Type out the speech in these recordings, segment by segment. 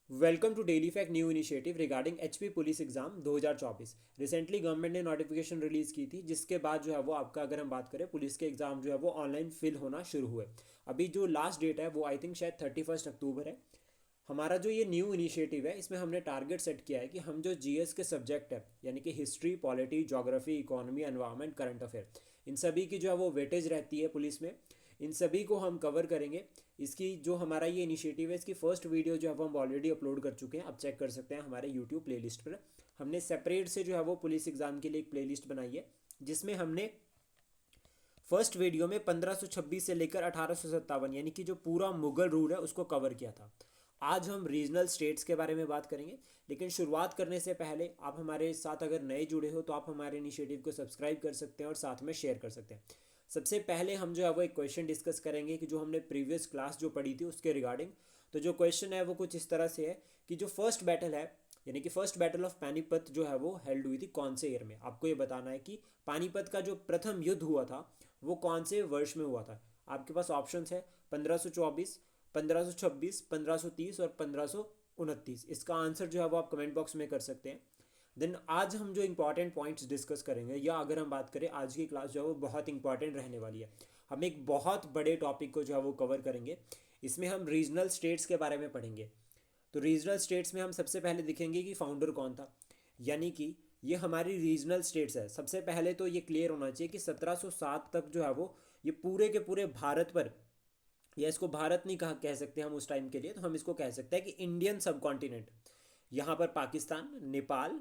Welcome to daily fact new initiative regarding HP police exam 2024। Recently government ने notification release की थी, जिसके बाद जो है वो आपका, अगर हम बात करें, पुलिस के एग्जाम जो है वो ऑनलाइन फिल होना शुरू हुए। अभी जो लास्ट डेट है वो आई थिंक शायद 31 अक्टूबर है। हमारा जो ये न्यू इनिशिएटिव है, इसमें हमने टारगेट सेट किया है कि हम जो जीएस के सब्जेक्ट है, यानी कि history, polity, geography, economy, environment, current affair, इन सभी की जो है वो वेटेज रहती है पुलिस में, इन सभी को हम कवर करेंगे। इसकी जो हमारा ये इनिशिएटिव है, इसकी फर्स्ट वीडियो जो है वो हम ऑलरेडी अपलोड कर चुके हैं, आप चेक कर सकते हैं हमारे यूट्यूब प्लेलिस्ट पर। हमने सेपरेट से जो है वो पुलिस एग्जाम के लिए एक प्लेलिस्ट बनाई है, जिसमें हमने फर्स्ट वीडियो में 1526 से लेकर 1857 यानी कि जो पूरा मुगल रूल है उसको कवर किया था। आज हम रीजनल स्टेट्स के बारे में बात करेंगे, लेकिन शुरुआत करने से पहले आप हमारे साथ अगर नए जुड़े हो तो आप हमारे इनिशिएटिव को सब्सक्राइब कर सकते हैं और साथ में शेयर कर सकते हैं। सबसे पहले हम जो है वो एक क्वेश्चन डिस्कस करेंगे कि जो हमने प्रीवियस क्लास जो पढ़ी थी उसके रिगार्डिंग। तो जो क्वेश्चन है वो कुछ इस तरह से है कि जो फर्स्ट बैटल है, यानी कि फर्स्ट बैटल ऑफ पानीपत जो है वो हेल्ड हुई थी कौन से ईयर में। आपको ये बताना है कि पानीपत का जो प्रथम युद्ध हुआ था वो कौन से वर्ष में हुआ था। आपके पास ऑप्शंस है 1524, 1526, 1530 और 1529। इसका आंसर जो है वो आप कमेंट बॉक्स में कर सकते हैं। देन आज हम जो इंपॉर्टेंट पॉइंट्स डिस्कस करेंगे, या अगर हम बात करें, आज की क्लास जो है वो बहुत इंपॉर्टेंट रहने वाली है। हम एक बहुत बड़े टॉपिक को जो है वो कवर करेंगे। इसमें हम रीजनल स्टेट्स के बारे में पढ़ेंगे। तो रीजनल स्टेट्स में हम सबसे पहले दिखेंगे कि फाउंडर कौन था, यानी कि ये हमारी रीजनल स्टेट्स है। सबसे पहले तो ये क्लियर होना चाहिए कि 1707 तक जो है वो ये पूरे के पूरे भारत पर, या इसको भारत नहीं कह सकते हम उस टाइम के लिए, तो हम इसको कह सकते हैं कि इंडियन सब कॉन्टिनेंट। यहाँ पर पाकिस्तान, नेपाल,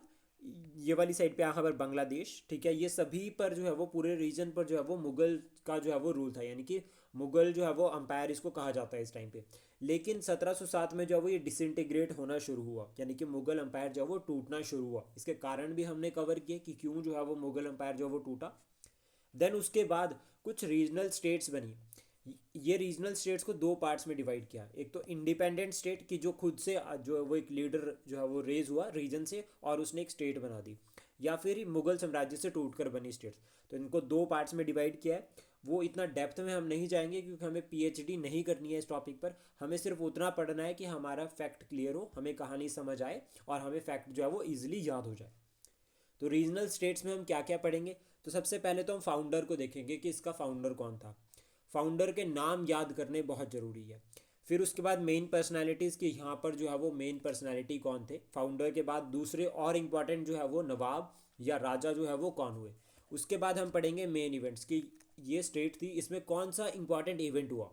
ये वाली साइड पे यहाँ पर बांग्लादेश, ठीक है, ये सभी पर जो है वो पूरे रीजन पर जो है वो मुगल का जो है वो रूल था, यानी कि मुगल जो है वो अंपायर इसको कहा जाता है इस टाइम पे। लेकिन 1707 में जो है वो ये डिसइंटीग्रेट होना शुरू हुआ, यानी कि मुगल अंपायर जो है वो टूटना शुरू हुआ। इसके कारण भी हमने कवर किए कि क्यों जो है वो मुगल अंपायर जो है वो टूटा। देन उसके बाद कुछ रीजनल स्टेट्स बनी। ये रीजनल स्टेट्स को दो पार्ट्स में डिवाइड किया। एक तो इंडिपेंडेंट स्टेट की जो खुद से जो है वो एक लीडर जो है वो रेज हुआ रीजन से और उसने एक स्टेट बना दी, या फिर मुगल साम्राज्य से टूटकर बनी स्टेट्स। तो इनको दो पार्ट्स में डिवाइड किया है। वो इतना डेप्थ में हम नहीं जाएंगे क्योंकि हमें पीएचडी नहीं करनी है इस टॉपिक पर। हमें सिर्फ उतना पढ़ना है कि हमारा फैक्ट क्लियर हो, हमें कहानी समझ आए और हमें फैक्ट जो है वो ईजिली याद हो जाए। तो रीजनल स्टेट्स में हम क्या क्या पढ़ेंगे, तो सबसे पहले तो हम फाउंडर को देखेंगे कि इसका फाउंडर कौन था। फाउंडर के नाम याद करने बहुत ज़रूरी है। फिर उसके बाद मेन पर्सनालिटीज़ की, यहाँ पर जो है वो मेन पर्सनालिटी कौन थे। फाउंडर के बाद दूसरे और इम्पॉर्टेंट जो है वो नवाब या राजा जो है वो कौन हुए। उसके बाद हम पढ़ेंगे मेन इवेंट्स की, ये स्टेट थी, इसमें कौन सा इंपॉर्टेंट इवेंट हुआ,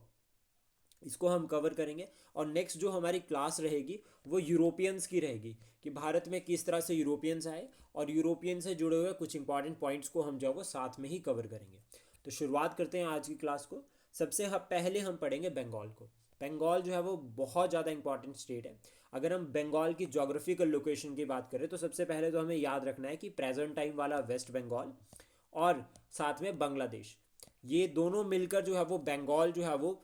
इसको हम कवर करेंगे। और नेक्स्ट जो हमारी क्लास रहेगी वो यूरोपियंस की रहेगी, कि भारत में किस तरह से यूरोपियंस आए, और यूरोपियन से जुड़े हुए कुछ इंपॉर्टेंट पॉइंट्स को हम जो है वो साथ में ही कवर करेंगे। तो शुरुआत करते हैं आज की क्लास को। सबसे पहले हम पढ़ेंगे बंगाल को। बंगाल जो है वो बहुत ज़्यादा इंपॉर्टेंट स्टेट है। अगर हम बंगाल की जोग्राफिकल लोकेशन की बात करें तो सबसे पहले तो हमें याद रखना है कि प्रेजेंट टाइम वाला वेस्ट बंगाल और साथ में बांग्लादेश, ये दोनों मिलकर जो है वो बंगाल जो है वो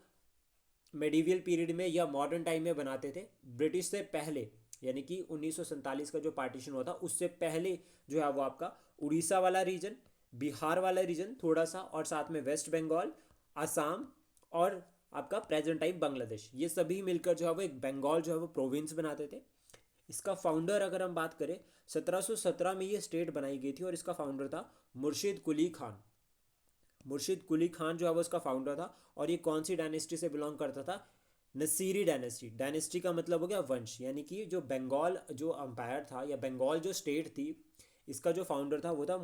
मेडिवियल पीरियड में या मॉडर्न टाइम में बनाते थे। ब्रिटिश से पहले, यानी कि 1947 का जो पार्टीशन हुआ था उससे पहले जो है वो आपका उड़ीसा वाला रीजन, बिहार वाला रीजन थोड़ा सा, और साथ में वेस्ट बंगाल, असम और आपका प्रेजेंट टाइम बांग्लादेश, ये सभी मिलकर जो है वो एक बंगाल जो है वो प्रोविंस बनाते थे। इसका फाउंडर अगर हम बात करें, 1717 में ये स्टेट बनाई गई थी और इसका फाउंडर था मुर्शिद कुली खान। मुर्शिद कुली खान जो है वो इसका फाउंडर था। और ये कौन सी डायनेस्टी से बिलोंग करता था, नसीरी डायनेस्टी। डायनेस्टी का मतलब हो गया वंश, यानी कि जो बंगाल जो अंपायर था या बंगाल जो स्टेट थी, इसका जो फाउंडर था वो था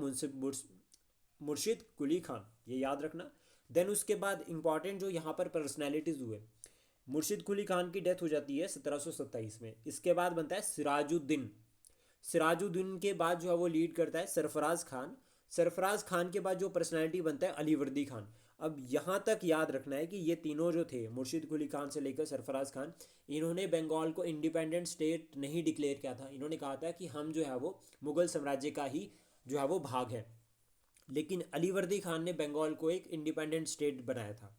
मुर्शिद कुली खान, ये याद रखना। देन उसके बाद इंपॉर्टेंट जो यहाँ पर पर्सनैलिटीज़ हुए, मुर्शिद कुली खान की डेथ हो जाती है 1727 में। इसके बाद बनता है सिराजुद्दीन। सिराजुद्दीन के बाद जो है वो लीड करता है सरफराज खान। सरफराज खान के बाद जो पर्सनैलिटी बनता है अलीवर्दी खान। अब यहाँ तक याद रखना है कि ये तीनों जो थे, मुर्शिद कुली खान से लेकर सरफराज खान, इन्होंने बंगाल को इंडिपेंडेंट स्टेट नहीं डिक्लेयर किया था। इन्होंने कहा था कि हम जो है वो मुगल साम्राज्य का ही जो है वो भाग है। लेकिन अलीवर्दी खान ने बंगाल को एक इंडिपेंडेंट स्टेट बनाया था।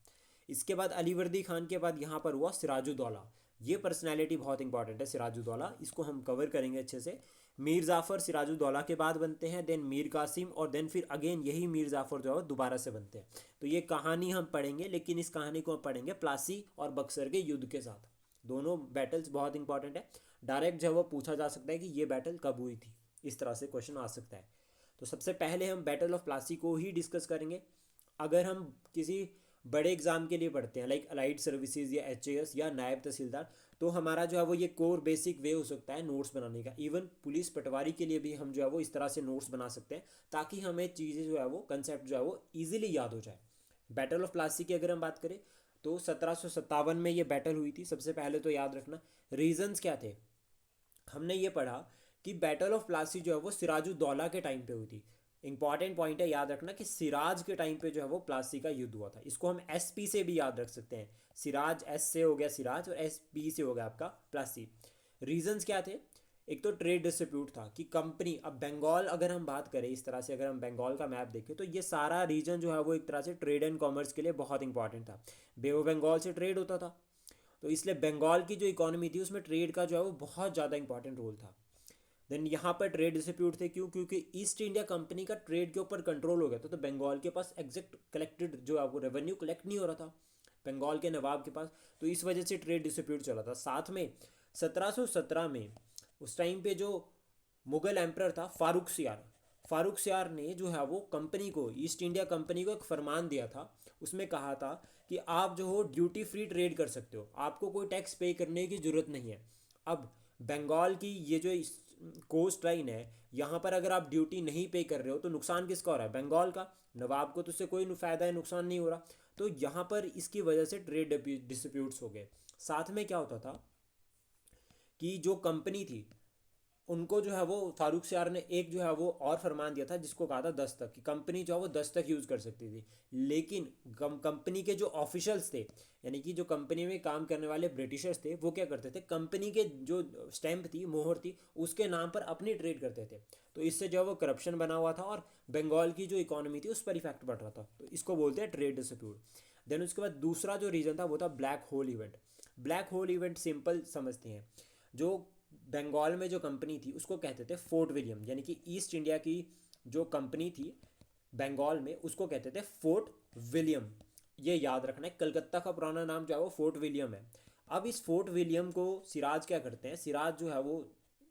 इसके बाद अलीवर्दी खान के बाद यहाँ पर हुआ सिराजुद्दौला। ये पर्सनैलिटी बहुत इंपॉर्टेंट है सिराजुद्दौला, इसको हम कवर करेंगे अच्छे से। मीर जाफ़र सिराजुद्दौला के बाद बनते हैं, देन मीर कासिम, और देन फिर अगेन यही मीर जाफ़र जो है दोबारा से बनते हैं। तो ये कहानी हम पढ़ेंगे, लेकिन इस कहानी को हम पढ़ेंगे प्लासी और बक्सर के युद्ध के साथ। दोनों बैटल्स बहुत इंपॉर्टेंट है। डायरेक्ट जो है वो पूछा जा सकता है कि ये बैटल कब हुई थी, इस तरह से क्वेश्चन आ सकता है। तो सबसे पहले हम बैटल ऑफ प्लासी को ही डिस्कस करेंगे। अगर हम किसी बड़े एग्जाम के लिए पढ़ते हैं लाइक अलाइड सर्विसेज या एच या नायब तहसीलदार, तो हमारा जो है वो ये कोर बेसिक वे हो सकता है नोट्स बनाने का। इवन पुलिस पटवारी के लिए भी हम जो है वो इस तरह से नोट्स बना सकते हैं ताकि हमें चीज़ें जो है वो कंसेप्ट जो है वो ईजिली याद हो जाए। बैटल ऑफ प्लासी की अगर हम बात करें तो 1757 में ये बैटल हुई थी। सबसे पहले तो याद रखना रीजंस क्या थे। हमने ये पढ़ा कि बैटल ऑफ प्लासी जो है वो सिराजुद्दौला के टाइम पे हुई थी। इंपॉर्टेंट पॉइंट है, याद रखना कि सिराज के टाइम पे जो है वो प्लासी का युद्ध हुआ था। इसको हम एस पी से भी याद रख सकते हैं। सिराज एस से हो गया सिराज और एस पी से हो गया आपका प्लासी। रीजंस क्या थे? एक तो ट्रेड डिस्प्यूट था कि कंपनी, अब बंगाल अगर हम बात करें इस तरह से, अगर हम बंगाल का मैप देखें तो ये सारा रीजन जो है वो एक तरह से ट्रेड एंड कॉमर्स के लिए बहुत इंपॉर्टेंट था। बे ऑफ बंगाल से ट्रेड होता था, तो इसलिए बंगाल की जो इकोनॉमी थी उसमें ट्रेड का जो है वो बहुत ज़्यादा इंपॉर्टेंट रोल था। देन यहाँ पर ट्रेड डिस्प्यूट थे, क्यों? क्योंकि ईस्ट इंडिया कंपनी का ट्रेड के ऊपर कंट्रोल हो गया था, तो बंगाल के पास एग्जैक्ट कलेक्टेड जो है वो रेवेन्यू कलेक्ट नहीं हो रहा था बंगाल के नवाब के पास, तो इस वजह से ट्रेड डिस्प्यूट चला था। साथ में 1717 में उस टाइम पे जो मुगल एम्परर था फारूक सियार ने जो है वो कंपनी को, ईस्ट इंडिया कंपनी को एक फरमान दिया था। उसमें कहा था कि आप जो हो ड्यूटी फ्री ट्रेड कर सकते हो, आपको कोई टैक्स पे करने की ज़रूरत नहीं है। अब बंगाल की ये जो कोस्ट लाइन है, यहाँ पर अगर आप ड्यूटी नहीं पे कर रहे हो तो नुकसान किसका हो रहा है? बंगाल का। नवाब को तो उससे कोई फ़ायदा है, नुकसान नहीं हो रहा। तो यहाँ पर इसकी वजह से ट्रेड डिस्प्यूट्स हो गए। साथ में क्या होता था कि जो कंपनी थी उनको जो है वो फारूक सियार ने एक जो है वो और फरमान दिया था जिसको कहा था दस्तक, कि कंपनी जो है वो दस्तक यूज़ कर सकती थी। लेकिन कंपनी के जो ऑफिशियल्स थे, यानी कि जो कंपनी में काम करने वाले ब्रिटिशर्स थे, वो क्या करते थे, कंपनी के जो स्टैंप थी, मोहर थी, उसके नाम पर अपनी ट्रेड करते थे। तो इससे जो है वो करप्शन बना हुआ था और बंगाल की जो इकोनॉमी थी उस पर इफेक्ट पड़ रहा था। तो इसको बोलते हैं ट्रेड डिस्प्यूट। देन उसके बाद दूसरा जो रीज़न था वो था black hole event. Black hole event simple समझते हैं, जो बंगाल में जो कंपनी थी उसको कहते थे फोर्ट विलियम, यानी कि ईस्ट इंडिया की जो कंपनी थी बंगाल में उसको कहते थे फोर्ट विलियम। ये याद रखना है, कलकत्ता का पुराना नाम जो है वो फोर्ट विलियम है। अब इस फोर्ट विलियम को सिराज क्या करते हैं, सिराज जो है वो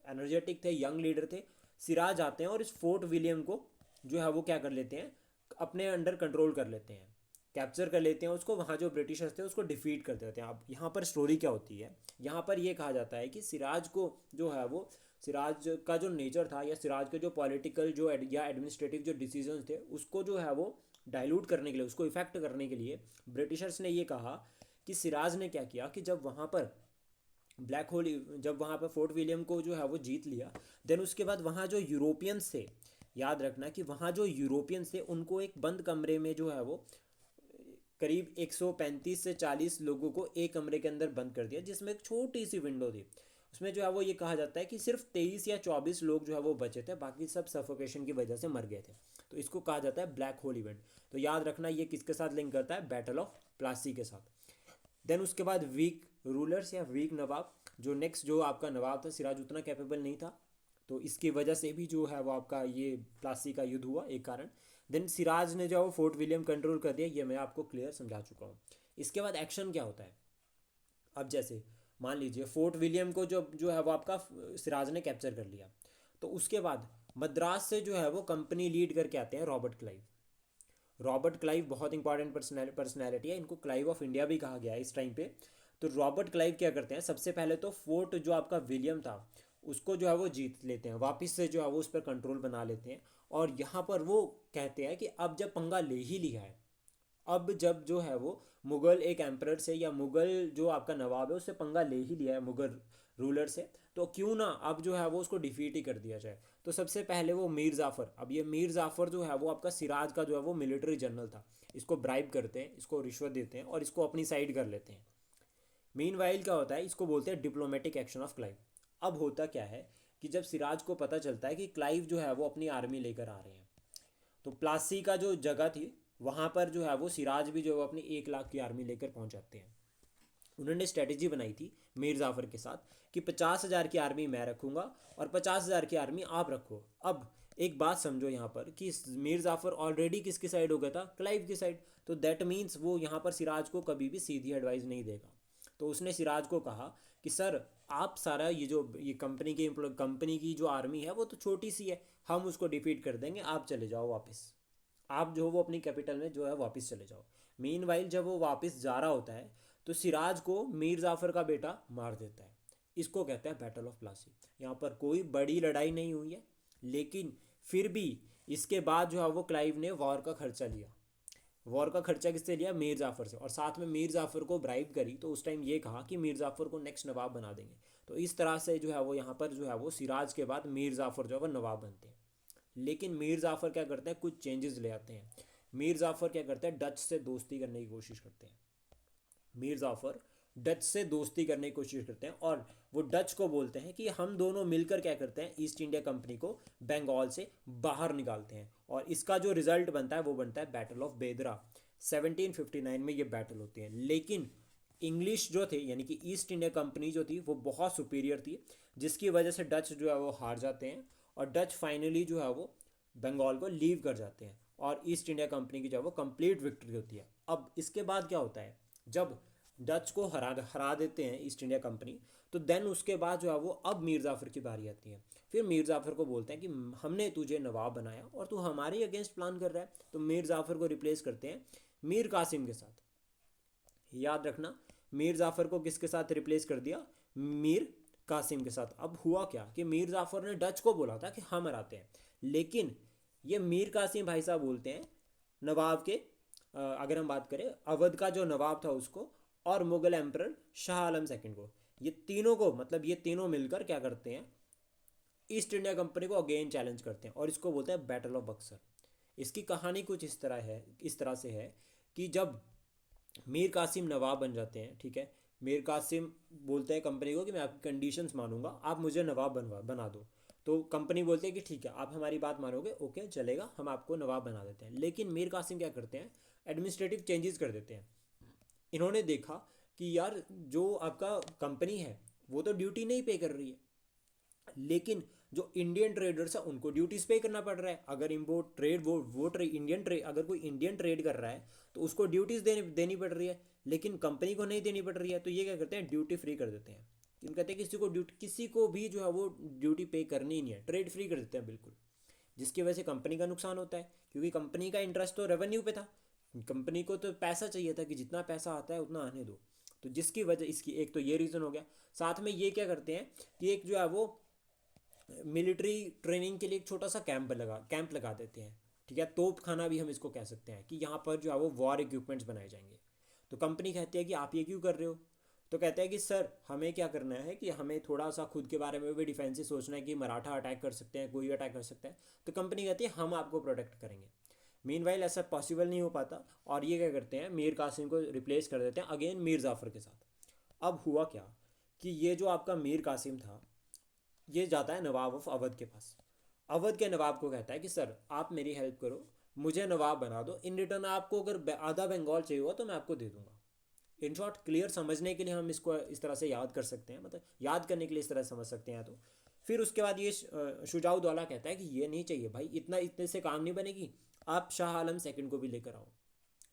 एनर्जेटिक थे, यंग लीडर थे। सिराज आते हैं और इस फोर्ट विलियम को जो है वो क्या कर लेते हैं, अपने अंडर कंट्रोल कर लेते हैं, कैप्चर कर लेते हैं उसको। वहाँ जो ब्रिटिशर्स थे उसको डिफीट कर देते हैं। अब यहाँ पर स्टोरी क्या होती है, यहाँ पर ये कहा जाता है कि सिराज को जो है वो, सिराज का जो नेचर था या सिराज के जो पॉलिटिकल जो या एडमिनिस्ट्रेटिव जो डिसीजंस थे उसको जो है वो डाइल्यूट करने के लिए, उसको इफेक्ट करने के लिए ब्रिटिशर्स ने ये कहा कि सिराज ने क्या किया कि जब वहाँ पर ब्लैक होल, जब वहाँ पर फोर्ट विलियम को जो है वो जीत लिया, देन उसके बाद वहाँ जो यूरोपियंस थे, याद रखना कि वहाँ जो यूरोपियंस थे उनको एक बंद कमरे में जो है वो करीब 135 से 40 लोगों को एक कमरे के अंदर बंद कर दिया, जिसमें एक छोटी सी विंडो थी। उसमें जो है वो ये कहा जाता है कि सिर्फ 23 या 24 लोग जो है वो बचे थे, बाकी सब सफोकेशन की वजह से मर गए थे। तो इसको कहा जाता है ब्लैक होल इवेंट। तो याद रखना ये किसके साथ लिंक करता है, बैटल ऑफ प्लासी के साथ। देन उसके बाद वीक रूलर्स या वीक नवाब, जो नेक्स्ट जो आपका नवाब था सिराज उतना कैपेबल नहीं था, तो इसकी वजह से भी जो है वो आपका ये प्लासी का युद्ध हुआ एक कारण। देन सिराज ने जो है वो फोर्ट विलियम कंट्रोल कर दिया, ये मैं आपको क्लियर समझा चुका हूँ। इसके बाद एक्शन क्या होता है, अब जैसे मान लीजिए फोर्ट विलियम को जो है वो आपका सिराज ने कैप्चर कर लिया, तो उसके बाद मद्रास से जो है वो कंपनी लीड करके आते हैं रॉबर्ट क्लाइव। रॉबर्ट क्लाइव बहुत इंपॉर्टेंट पर्सनैलिटी है, इनको क्लाइव ऑफ इंडिया भी कहा गया है इस टाइम पे। तो रॉबर्ट क्लाइव क्या करते हैं, सबसे पहले तो फोर्ट जो आपका विलियम था उसको जो है वो जीत लेते हैं, वापस से जो है वो उस पर कंट्रोल बना लेते हैं। और यहाँ पर वो कहते हैं कि अब जब पंगा ले ही लिया है, अब जब जो है वो मुगल एक एम्परर से या मुगल जो आपका नवाब है उससे पंगा ले ही लिया है मुगल रूलर से, तो क्यों ना अब जो है वो उसको डिफीट ही कर दिया जाए। तो सबसे पहले वो मीर जाफ़र, अब ये मीर जाफ़र जो है वो आपका सिराज का जो है वो मिलिट्री जनरल था, इसको ब्राइब करते हैं, इसको रिश्वत देते हैं और इसको अपनी साइड कर लेते हैं। मीनवाइल क्या होता है, इसको बोलते हैं डिप्लोमेटिक एक्शन ऑफ क्लाइव। अब होता क्या है कि जब सिराज को पता चलता है कि क्लाइव जो है वो अपनी आर्मी लेकर आ रहे हैं, तो प्लासी का जो जगह थी वहाँ पर जो है वो सिराज भी जो है वो अपनी 1 लाख की आर्मी लेकर पहुँच जाते हैं। उन्होंने स्ट्रेटजी बनाई थी मीर जाफ़र के साथ कि 50,000 की आर्मी मैं रखूँगा और 50,000 की आर्मी आप रखो। अब एक बात समझो यहाँ पर कि मीर जाफ़र ऑलरेडी किसकी साइड हो गया था, क्लाइव की साइड। तो दैट मीन्स वो यहाँ पर सिराज को कभी भी सीधी एडवाइस नहीं देगा। तो उसने सिराज को कहा कि सर आप सारा ये कंपनी की जो आर्मी है वो तो छोटी सी है, हम उसको डिफीट कर देंगे, आप चले जाओ वापस, आप जो वो अपनी कैपिटल में जो है वापस चले जाओ। मीनवाइल जब वो वापस जा रहा होता है तो सिराज को मीर जाफ़र का बेटा मार देता है। इसको कहते हैं बैटल ऑफ प्लासी। यहाँ पर कोई बड़ी लड़ाई नहीं हुई है, लेकिन फिर भी इसके बाद जो है वो क्लाइव ने वॉर का खर्चा लिया। वॉर का खर्चा किससे लिया? मीर जाफ़र से। और साथ में मीर जाफ़र को ब्राइब करी, तो उस टाइम ये कहा कि मीर जाफ़र को नेक्स्ट नवाब बना देंगे। तो इस तरह से जो है वो यहाँ पर जो है वो सिराज के बाद मीर जाफ़र जो है वो नवाब बनते हैं। लेकिन मीर जाफ़र क्या करते हैं? कुछ चेंजेस ले आते हैं। मीर जाफ़र क्या करते हैं? डच से दोस्ती करने की कोशिश करते हैं। मीर जाफ़र डच से दोस्ती करने की कोशिश करते हैं और वो डच को बोलते हैं कि हम दोनों मिलकर क्या करते हैं, ईस्ट इंडिया कंपनी को बंगाल से बाहर निकालते हैं। और इसका जो रिजल्ट बनता है वो बनता है बैटल ऑफ बेदरा। 1759 में ये बैटल होती है। लेकिन इंग्लिश जो थे यानी कि ईस्ट इंडिया कंपनी जो थी वो बहुत सुपीरियर थी, जिसकी वजह से डच जो है वो हार जाते हैं और डच फाइनली जो है वो बंगाल को लीव कर जाते हैं और ईस्ट इंडिया कंपनी की जो है वो कंप्लीट विक्ट्री होती है। अब इसके बाद क्या होता है, जब डच को हरा देते हैं ईस्ट इंडिया कंपनी, तो देन उसके बाद जो है वो अब मीर जाफ़र की बारी आती है। फिर मीर जाफ़र को बोलते हैं कि हमने तुझे नवाब बनाया और तू हमारे अगेंस्ट प्लान कर रहा है। तो मीर जाफ़र को रिप्लेस करते हैं मीर कासिम के साथ। याद रखना, मीर जाफ़र को किसके साथ रिप्लेस कर दिया? मीर कासिम के साथ। अब हुआ क्या कि मीर जाफ़र ने डच को बोला था कि हम हराते हैं, लेकिन ये मीर कासिम भाई साहब बोलते हैं नवाब के, अगर हम बात करें अवध का जो नवाब था उसको और मुगल एम्परर शाह आलम सेकंड को, ये तीनों को मतलब ये तीनों मिलकर क्या करते हैं, ईस्ट इंडिया कंपनी को अगेन चैलेंज करते हैं और इसको बोलते हैं बैटल ऑफ बक्सर। इसकी कहानी कुछ इस तरह से है कि जब मीर कासिम नवाब बन जाते हैं, ठीक है, मीर कासिम बोलते हैं कंपनी को कि मैं आपकी कंडीशंस मानूंगा, आप मुझे नवाब बना दो। तो कंपनी बोलते हैं कि ठीक है, आप हमारी बात मानोगे, ओके चलेगा, हम आपको नवाब बना देते हैं। लेकिन मीर कासिम क्या करते हैं? एडमिनिस्ट्रेटिव चेंजेस कर देते हैं। इन्होंने देखा कि यार जो आपका कंपनी है वो तो ड्यूटी नहीं पे कर रही है, लेकिन जो इंडियन ट्रेडर्स है उनको ड्यूटीज पे करना पड़ रहा है। अगर इम्पोर्ट ट्रेड वो ट्रेड इंडियन ट्रेड, अगर कोई इंडियन ट्रेड कर रहा है तो उसको ड्यूटीज देनी पड़ रही है, लेकिन कंपनी को नहीं देनी पड़ रही है। तो ये क्या करते हैं? ड्यूटी फ्री कर देते हैं। क्यों कहते हैं किसी को भी जो है वो ड्यूटी पे करनी ही नहीं है, ट्रेड फ्री कर देते हैं बिल्कुल। जिसकी वजह से कंपनी का नुकसान होता है, क्योंकि कंपनी का इंटरेस्ट तो रेवेन्यू पे था। कंपनी को तो पैसा चाहिए था कि जितना पैसा आता है उतना आने दो। तो जिसकी वजह इसकी एक तो ये रीज़न हो गया। साथ में ये क्या करते हैं कि एक जो है वो मिलिट्री ट्रेनिंग के लिए एक छोटा सा कैंप लगा देते हैं। ठीक है, तोप खाना भी हम इसको कह सकते हैं कि यहाँ पर जो है वो वॉर इक्विपमेंट्स बनाए जाएंगे। तो कंपनी कहती है कि आप ये क्यों कर रहे हो? तो कहते हैं कि सर हमें क्या करना है कि हमें थोड़ा सा खुद के बारे में भी डिफेंसिव सोचना है कि मराठा अटैक कर सकते हैं, कोई अटैक कर सकता है। तो कंपनी कहती है हम आपको प्रोटेक्ट करेंगे। मीनवाइल ऐसा पॉसिबल नहीं हो पाता और ये क्या करते हैं, मीर कासिम को रिप्लेस कर देते हैं अगेन मीर जाफ़र के साथ। अब हुआ क्या कि ये जो आपका मीर कासिम था ये जाता है नवाब ऑफ अवध के पास। अवध के नवाब को कहता है कि सर आप मेरी हेल्प करो, मुझे नवाब बना दो, इन रिटर्न आपको अगर आधा बंगाल चाहिए हुआ तो मैं आपको दे दूंगा। इन शॉर्ट क्लियर समझने के लिए हम इसको इस तरह से याद कर सकते हैं, मतलब याद करने के लिए इस तरह से समझ सकते हैं। तो फिर उसके बाद ये शुजाउद्दौला कहता है कि ये नहीं चाहिए भाई, इतने से काम नहीं बनेगी, आप शाह आलम सेकंड को भी लेकर आओ,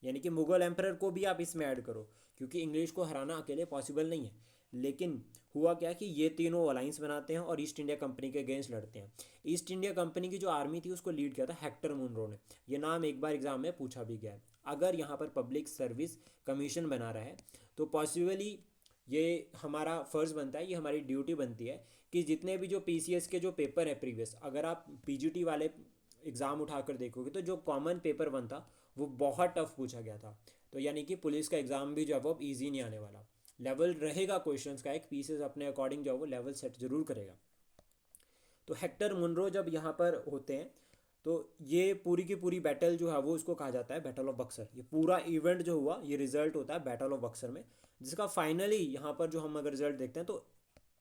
यानी कि मुगल एम्परर को भी आप इसमें ऐड करो, क्योंकि इंग्लिश को हराना अकेले पॉसिबल नहीं है। लेकिन हुआ क्या कि ये तीनों अलाइंस बनाते हैं और ईस्ट इंडिया कंपनी के अगेंस्ट लड़ते हैं। ईस्ट इंडिया कंपनी की जो आर्मी थी उसको लीड किया था हेक्टर मुनरो ने। ये नाम एक बार एग्जाम में पूछा भी गया है। अगर यहाँ पर पब्लिक सर्विस कमीशन बना रहा है तो पॉसिबली ये हमारा फ़र्ज़ बनता है, ये हमारी ड्यूटी बनती है कि जितने भी जो पीसीएस के जो पेपर है प्रीवियस, अगर आप पीजीटी वाले एग्ज़ाम उठाकर देखोगे तो जो कॉमन पेपर वन था वो बहुत टफ पूछा गया था। तो यानी कि पुलिस का एग्ज़ाम भी जो है वो अब ईजी नहीं आने वाला, लेवल रहेगा क्वेश्चंस का, एक पीसेस अपने अकॉर्डिंग जो है वो लेवल सेट जरूर करेगा। तो हेक्टर मुनरो जब यहाँ पर होते हैं तो ये पूरी की पूरी बैटल जो है वो उसको कहा जाता है बैटल ऑफ बक्सर। ये पूरा इवेंट जो हुआ ये रिजल्ट होता है बैटल ऑफ बक्सर में, जिसका फाइनली यहाँ पर जो हम अगर रिजल्ट देखते हैं तो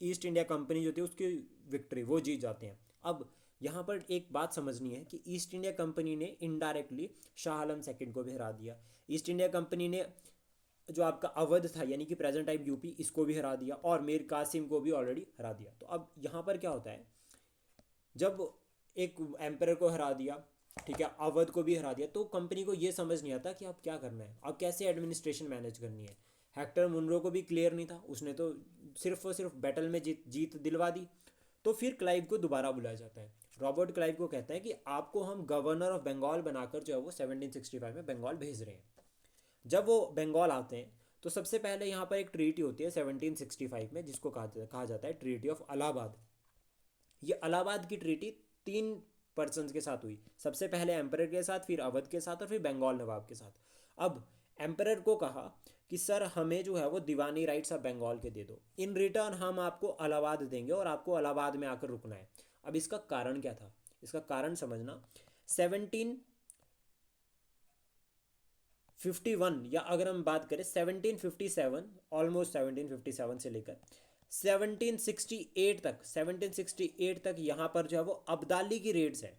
ईस्ट इंडिया कंपनी जो थी उसकी विक्ट्री, वो जीत जाते हैं। अब यहाँ पर एक बात समझनी है कि ईस्ट इंडिया कंपनी ने इनडायरेक्टली शाह आलम सेकंड को भी हरा दिया। ईस्ट इंडिया कंपनी ने जो आपका अवध था यानी कि प्रेजेंट टाइम यूपी, इसको भी हरा दिया और मीर कासिम को भी ऑलरेडी हरा दिया। तो अब यहाँ पर क्या होता है, जब एक एम्पायर को हरा दिया, ठीक है, अवध को भी हरा दिया, तो कंपनी को ये समझ नहीं आता कि अब क्या करना है, अब कैसे एडमिनिस्ट्रेशन मैनेज करनी है। हेक्टर मुनरो को भी क्लियर नहीं था, उसने तो सिर्फ और सिर्फ बैटल में जीत दिलवा दी। तो फिर क्लाइव को दोबारा बुलाया जाता है। रॉबर्ट क्लाइव को कहते हैं कि आपको हम गवर्नर ऑफ बंगाल बनाकर जो है वो 1765 में बंगाल भेज रहे हैं। जब वो बंगाल आते हैं तो सबसे पहले यहाँ पर एक ट्रीटी होती है 1765 में, जिसको कहा जाता है ट्रीटी ऑफ अलाहाबाद। ये अलाहाबाद की ट्रीटी 3 पर्सन्स के साथ हुई, सबसे पहले एम्परर के साथ, फिर अवध के साथ और फिर बंगाल नवाब के साथ। अब एम्परर को कहा कि सर हमें जो है वो दीवानी राइट्स आप बंगाल के दे दो, इन रिटर्न हम आपको इलाहाबाद देंगे और आपको इलाहाबाद में आकर रुकना है। अब इसका कारण क्या था, इसका कारण समझना। 1751 या अगर हम बात करें 1757, ऑलमोस्ट 1757 से लेकर 1768 तक यहाँ पर जो है वो अब्दाली की रेड्स है।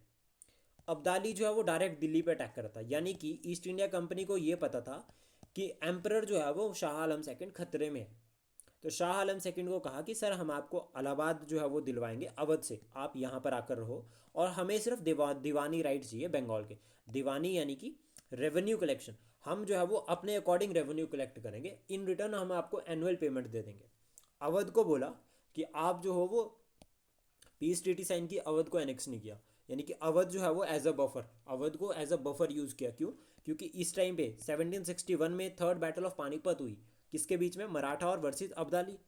अब्दाली जो है वो डायरेक्ट दिल्ली पे अटैक करता है, यानी कि ईस्ट इंडिया कंपनी को ये पता था कि एम्परर जो है वो शाह आलम सेकंड खतरे में है। तो शाह आलम सेकंड को कहा कि सर हम आपको इलाहाबाद जो है वो दिलवाएंगे अवध से, आप यहाँ पर आकर रहो और हमें सिर्फ दीवानी राइट चाहिए बंगाल के। दीवानी यानी कि रेवेन्यू कलेक्शन, हम जो है वो अपने अकॉर्डिंग रेवेन्यू कलेक्ट करेंगे, इन रिटर्न हम आपको एनुअल पेमेंट दे देंगे। अवध को बोला कि आप जो हो वो पीस ट्रीटी साइन की, अवध को एनेक्स नहीं किया, यानी कि अवध जो है वो एज अ बफर, अवध को एज अ बफर यूज़ किया। क्यों? क्योंकि इस टाइम पे 1761 में थर्ड बैटल ऑफ पानीपत हुई, किसके बीच में? मराठा और वर्सेस अब्दाली।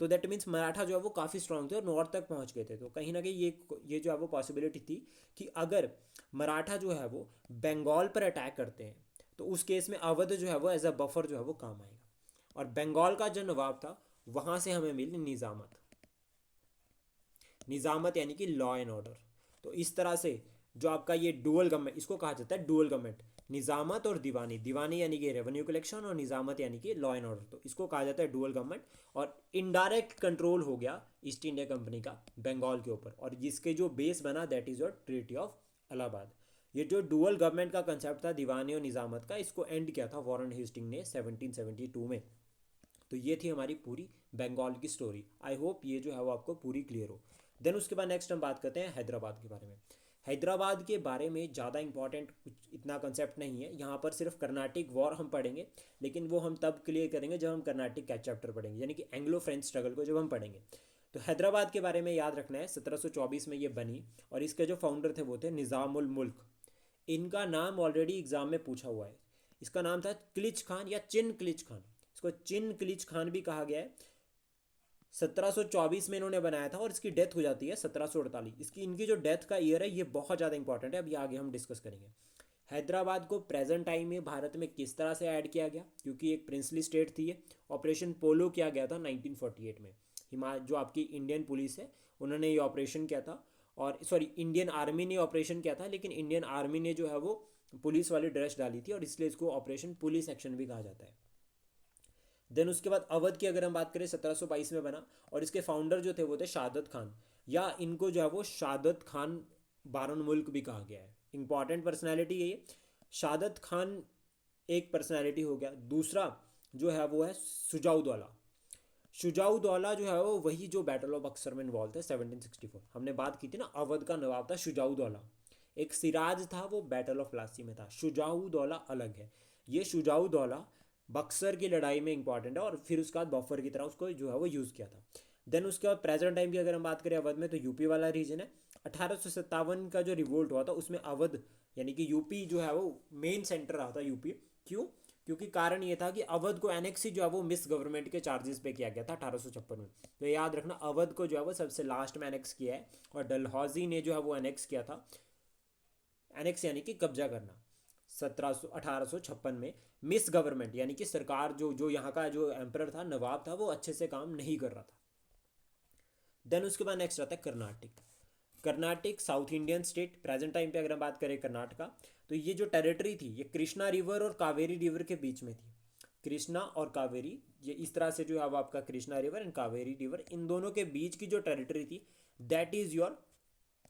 तो दैट मीन्स मराठा जो है वो काफ़ी स्ट्रांग थे और नॉर्थ तक पहुंच गए थे। तो कहीं ना कहीं ये जो है वो पॉसिबिलिटी थी कि अगर मराठा जो है वो बंगाल पर अटैक करते हैं तो उस केस में अवध जो है वो एज अ बफर जो है वो काम आएगा। और बंगाल का जो नवाब था वहाँ से हमें मिली निज़ामत, निज़ामत यानी कि लॉ एंड ऑर्डर। तो इस तरह से जो आपका ये डुअल गवर्नमेंट, इसको कहा जाता है डुअल गवर्नमेंट, निज़ामत और दीवानी। दीवानी यानी कि रेवेन्यू कलेक्शन और निज़ामत यानी कि लॉ एंड ऑर्डर। तो इसको कहा जाता है डुअल गवर्नमेंट। और इनडायरेक्ट कंट्रोल हो गया ईस्ट इंडिया कंपनी का बंगाल के ऊपर, और जिसके जो बेस बना that is your treaty of Allahabad. ये जो डुअल गवर्नमेंट का कंसेप्ट था दीवानी और निज़ामत का, इसको एंड किया था वॉरेन हेस्टिंग ने 1772 में। तो ये थी हमारी पूरी बंगाल की स्टोरी। आई होप ये जो है वो आपको पूरी क्लियर हो। देन उसके बाद नेक्स्ट हम बात करते हैं हैदराबाद के बारे में। हैदराबाद के बारे में ज़्यादा इंपॉर्टेंट कुछ इतना कंसेप्ट नहीं है, यहाँ पर सिर्फ कर्नाटिक वॉर हम पढ़ेंगे, लेकिन वो हम तब क्लियर करेंगे जब हम कर्नाटिक का चैप्टर पढ़ेंगे, यानी कि एंग्लो फ्रेंच स्ट्रगल को जब हम पढ़ेंगे। तो हैदराबाद के बारे में याद रखना है, 1724 में ये बनी और इसके जो फाउंडर थे वो थे निज़ामुल मुल्क। इनका नाम ऑलरेडी एग्जाम में पूछा हुआ है, इसका नाम था क्लिच खान या चिन क्लिच खान, इसको चिन क्लिच खान भी कहा गया है। 1724 में इन्होंने बनाया था और इसकी डेथ हो जाती है 1748। इसकी इनकी जो डेथ का ईयर है ये बहुत ज़्यादा इंपॉर्टेंट है, अभी आगे हम डिस्कस करेंगे। हैदराबाद को प्रेजेंट टाइम में भारत में किस तरह से ऐड किया गया, क्योंकि एक प्रिंसली स्टेट थी ये। ऑपरेशन पोलो किया गया था 1948 में। जो आपकी इंडियन पुलिस है उन्होंने ये ऑपरेशन किया था, और सॉरी इंडियन आर्मी ने ऑपरेशन किया था, लेकिन इंडियन आर्मी ने जो है वो पुलिस वाली ड्रेस डाली थी और इसलिए इसको ऑपरेशन पुलिस एक्शन भी कहा जाता है। देन उसके बाद अवध की अगर हम बात करें 1722 में बना, और इसके फाउंडर जो थे वो थे शादत खान, या इनको जो है वो शादत खान बारन मुल्क भी कहा गया है। इंपॉर्टेंट पर्सनैलिटी ये शादत खान एक पर्सनैलिटी हो गया। दूसरा जो है वो है शुजाउद्दौला। शुजाउद्दौला जो है वो वही जो बैटल ऑफ बक्सर में इन्वॉल्व थे 1764। हमने बात की थी ना, अवध का नवाब था शुजाउद्दौला, एक सिराज था वो बैटल ऑफ प्लासी में था। शुजाउद्दौला अलग है। ये शुजाउद्दौला बक्सर की लड़ाई में इंपॉर्टेंट है और फिर उसके बाद बफर की तरह उसको जो है वो यूज़ किया था। देन उसके बाद प्रेजेंट टाइम की अगर हम बात करें अवध में, तो यूपी वाला रीजन है। 1857 का जो रिवोल्ट हुआ था उसमें अवध यानी कि यूपी जो है वो मेन सेंटर रहा था यूपी। क्यों? क्योंकि कारण ये था कि अवध को एनेक्सी जो है वो मिस गवर्नमेंट के चार्जेस पे किया गया था 1856 में। तो याद रखना अवध को जो है वो सबसे लास्ट में एनेक्स किया है, और डलहौजी ने जो है वो एनेक्स किया था। एनेक्स यानी कि कब्जा करना 1856 में। मिस गवर्नमेंट यानी कि सरकार जो यहाँ का जो एम्परर था, नवाब था, वो अच्छे से काम नहीं कर रहा था। देन उसके बाद नेक्स्ट आता है Karnataka. Karnataka south Indian state, present time पे अगर हम बात करें कर्नाटका, तो ये जो टेरिटरी थी ये कृष्णा रिवर और कावेरी रिवर के बीच में थी। कृष्णा और कावेरी, ये इस तरह से जो है वो आपका Krishna river and Kaveri river, इन दोनों के बीच की जो टेरिटरी थी that is your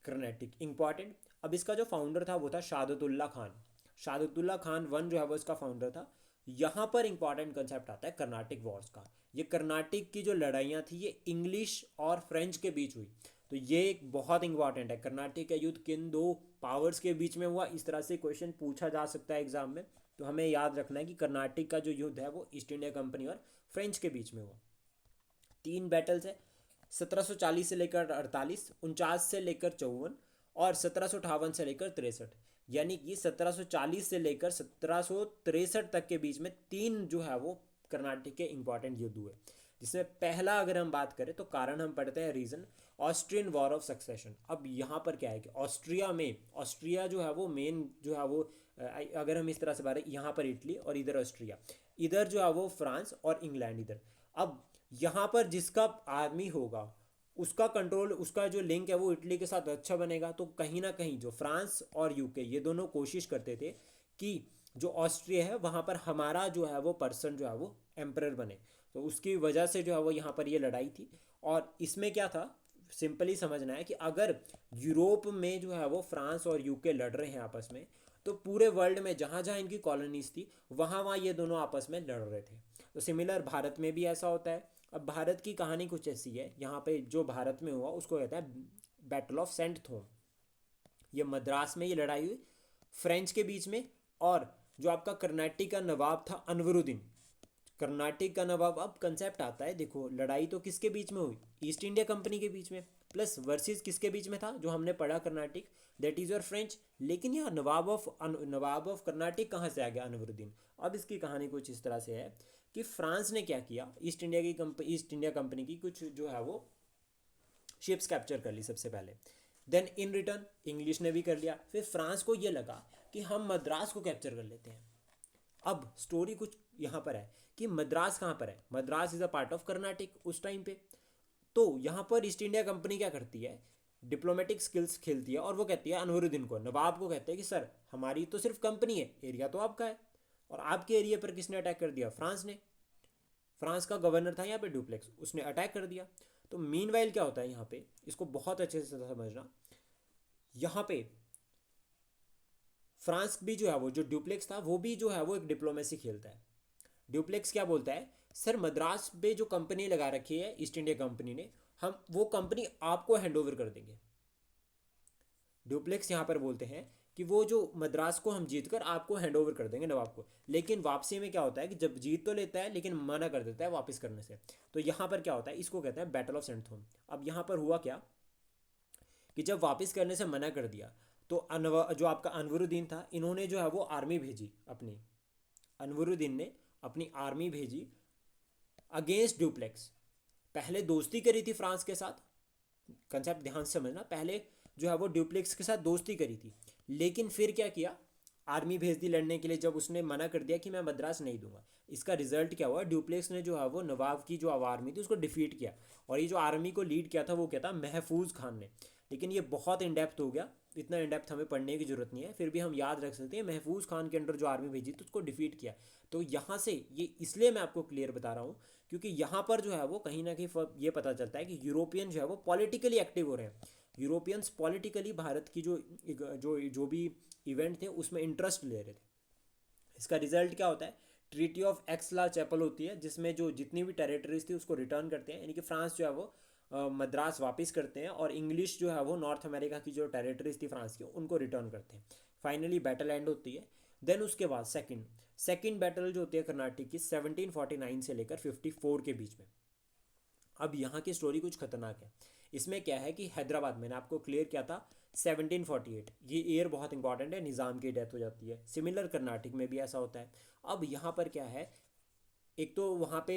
Karnataka. Important. अब इसका जो फाउंडर था वो था शादतुल्ला खान। शादतुल्ला खान वन जो है वो इसका फाउंडर था। यहाँ पर इंपॉर्टेंट कंसेप्ट आता है कर्नाटिक वॉर्स का। ये कर्नाटक की जो लड़ाइयाँ थी ये इंग्लिश और फ्रेंच के बीच हुई। तो ये एक बहुत इंपॉर्टेंट है, कर्नाटक का युद्ध किन दो पावर्स के बीच में हुआ, इस तरह से क्वेश्चन पूछा जा सकता है एग्जाम में। तो हमें याद रखना है कि कर्नाटक का जो युद्ध है वो ईस्ट इंडिया कंपनी और फ्रेंच के बीच में हुआ। 3 बैटल्स है, 1740 से लेकर 48, 49 से लेकर 54 और 1758 से लेकर 63। यानी कि 1740 से लेकर 1763 तक के बीच में 3 जो है वो कर्नाटक के इंपॉर्टेंट युद्ध हुए। जिसमें पहला अगर हम बात करें तो कारण हम पढ़ते हैं reason, Austrian war of succession. अब यहाँ पर क्या है कि ऑस्ट्रिया जो है वो मेन जो है वो अगर हम इस तरह से बात करें, यहाँ पर इटली और इधर ऑस्ट्रिया, इधर जो है वो फ्रांस और इंग्लैंड इधर। अब यहाँ पर जिसका आर्मी होगा उसका कंट्रोल, उसका जो लिंक है वो इटली के साथ अच्छा बनेगा। तो कहीं ना कहीं जो फ्रांस और यूके ये दोनों कोशिश करते थे कि जो ऑस्ट्रिया है वहाँ पर हमारा जो है वो पर्सन जो है वो एम्परर बने। तो उसकी वजह से जो है वो यहाँ पर ये लड़ाई थी। और इसमें क्या था, सिंपली समझना है कि अगर यूरोप में जो है वो फ्रांस और यूके लड़ रहे हैं आपस में, तो पूरे वर्ल्ड में जहाँ जहाँ इनकी कॉलोनीज थी वहाँ वहाँ ये दोनों आपस में लड़ रहे थे। तो सिमिलर भारत में भी ऐसा होता है। अब भारत की कहानी कुछ ऐसी है, यहाँ पे जो भारत में हुआ उसको कहता है बैटल ऑफ सेंट थोम। ये मद्रास में ये लड़ाई हुई फ्रेंच के बीच में। और जो आपका कर्नाटक का नवाब था अनवरुद्दीन, कर्नाटक का नवाब, अब कंसेप्ट आता है, देखो लड़ाई तो किसके बीच में हुई, ईस्ट इंडिया कंपनी के बीच में, प्लस वर्सेस किसके बीच में था जो हमने पढ़ा Karnataka, that is your French. लेकिन यहाँ नवाब ऑफ कर्नाटक कहाँ से आ गया, अनवरुद्दीन। अब इसकी कहानी कुछ इस तरह से है कि फ्रांस ने क्या किया, ईस्ट इंडिया कंपनी की कुछ जो है वो शिप्स कैप्चर कर ली सबसे पहले। देन इन रिटर्न इंग्लिश ने भी कर लिया। फिर फ्रांस को ये लगा कि हम मद्रास को कैप्चर कर लेते हैं। अब स्टोरी कुछ यहाँ पर है कि मद्रास कहाँ पर है, Madras is a part of Karnataka उस टाइम पे। तो यहाँ पर ईस्ट इंडिया कंपनी क्या करती है, डिप्लोमेटिक स्किल्स खेलती है और वो कहती है अनवरुद्दीन को, नवाब को कहते हैं कि सर हमारी तो सिर्फ कंपनी है, एरिया तो आपका है। और आपके एरिया पर किसने अटैक कर दिया, फ्रांस ने। फ्रांस का गवर्नर था यहाँ पे डुप्लेक्स, उसने अटैक कर दिया। तो मीनवाइल क्या होता है यहाँ पे, इसको बहुत अच्छे से समझना। यहाँ पे फ्रांस भी जो है वो, जो डुप्लेक्स था वो भी जो है वो एक डिप्लोमेसी खेलता है। ड्यूप्लेक्स क्या बोलता है, सर मद्रास पे जो कंपनी लगा रखी है ईस्ट इंडिया कंपनी ने, हम वो कंपनी आपको हैंड ओवर कर देंगे। ड्यूप्लेक्स यहाँ पर बोलते हैं कि वो जो मद्रास को हम जीत कर आपको हैंड ओवर कर देंगे नवाब को। लेकिन वापसी में क्या होता है कि जब जीत तो लेता है लेकिन मना कर देता है वापस करने से। तो यहाँ पर क्या होता है, इसको कहते हैं बैटल ऑफ सेंटथोम। अब यहाँ पर हुआ क्या कि जब वापस करने से मना कर दिया तो जो आपका अनवरुद्दीन था, इन्होंने जो है वो आर्मी भेजी अपनी, अनवरुद्दीन ने अपनी आर्मी भेजी अगेंस्ट ड्यूप्लेक्स। पहले दोस्ती करी थी फ्रांस के साथ, कंसेप्ट ध्यान से समझना, पहले जो है वो ड्यूप्लेक्स के साथ दोस्ती करी थी। लेकिन फिर क्या किया, आर्मी भेज दी लड़ने के लिए, जब उसने मना कर दिया कि मैं मद्रास नहीं दूंगा। इसका रिजल्ट क्या हुआ, ड्यूप्लेक्स ने जो है वो नवाब की जो आर्मी थी उसको डिफीट किया। और ये जो आर्मी को लीड किया था वो क्या था, महफूज खान ने। लेकिन ये बहुत इन डेप्थ हो गया, इतना इन डेप्थ हमें पढ़ने की जरूरत नहीं है, फिर भी हम याद रख सकते हैं महफूज खान के अंडर जो आर्मी भेजी थी उसको डिफीट किया। तो यहाँ से ये इसलिए मैं आपको क्लियर बता रहा हूँ क्योंकि यहाँ पर जो है वो कहीं ना कहीं ये पता चलता है कि यूरोपियन जो है वो पॉलिटिकली एक्टिव हो रहे हैं। यूरोपियंस पॉलिटिकली भारत की जो जो जो भी इवेंट थे उसमें इंटरेस्ट ले रहे थे। इसका रिजल्ट क्या होता है, ट्रीटी ऑफ एक्सला चैपल होती है जिसमें जो जितनी भी टेरिटरीज थी उसको रिटर्न करते हैं, यानी कि फ्रांस जो है वो मद्रास वापस करते हैं और इंग्लिश जो है वो नॉर्थ अमेरिका की जो टेरिटरीज थी फ्रांस की उनको रिटर्न करते हैं। फाइनली बैटल एंड होती है। देन उसके बाद सेकंड बैटल जो होती है कर्नाटक की 1749 से लेकर 54 के बीच में। अब यहाँ की स्टोरी कुछ खतरनाक है। इसमें क्या है कि हैदराबाद, मैंने आपको क्लियर किया था 1748, ये ईयर बहुत इंपॉर्टेंट है, निज़ाम की डेथ हो जाती है। सिमिलर कर्नाटक में भी ऐसा होता है। अब यहाँ पर क्या है, एक तो वहाँ पे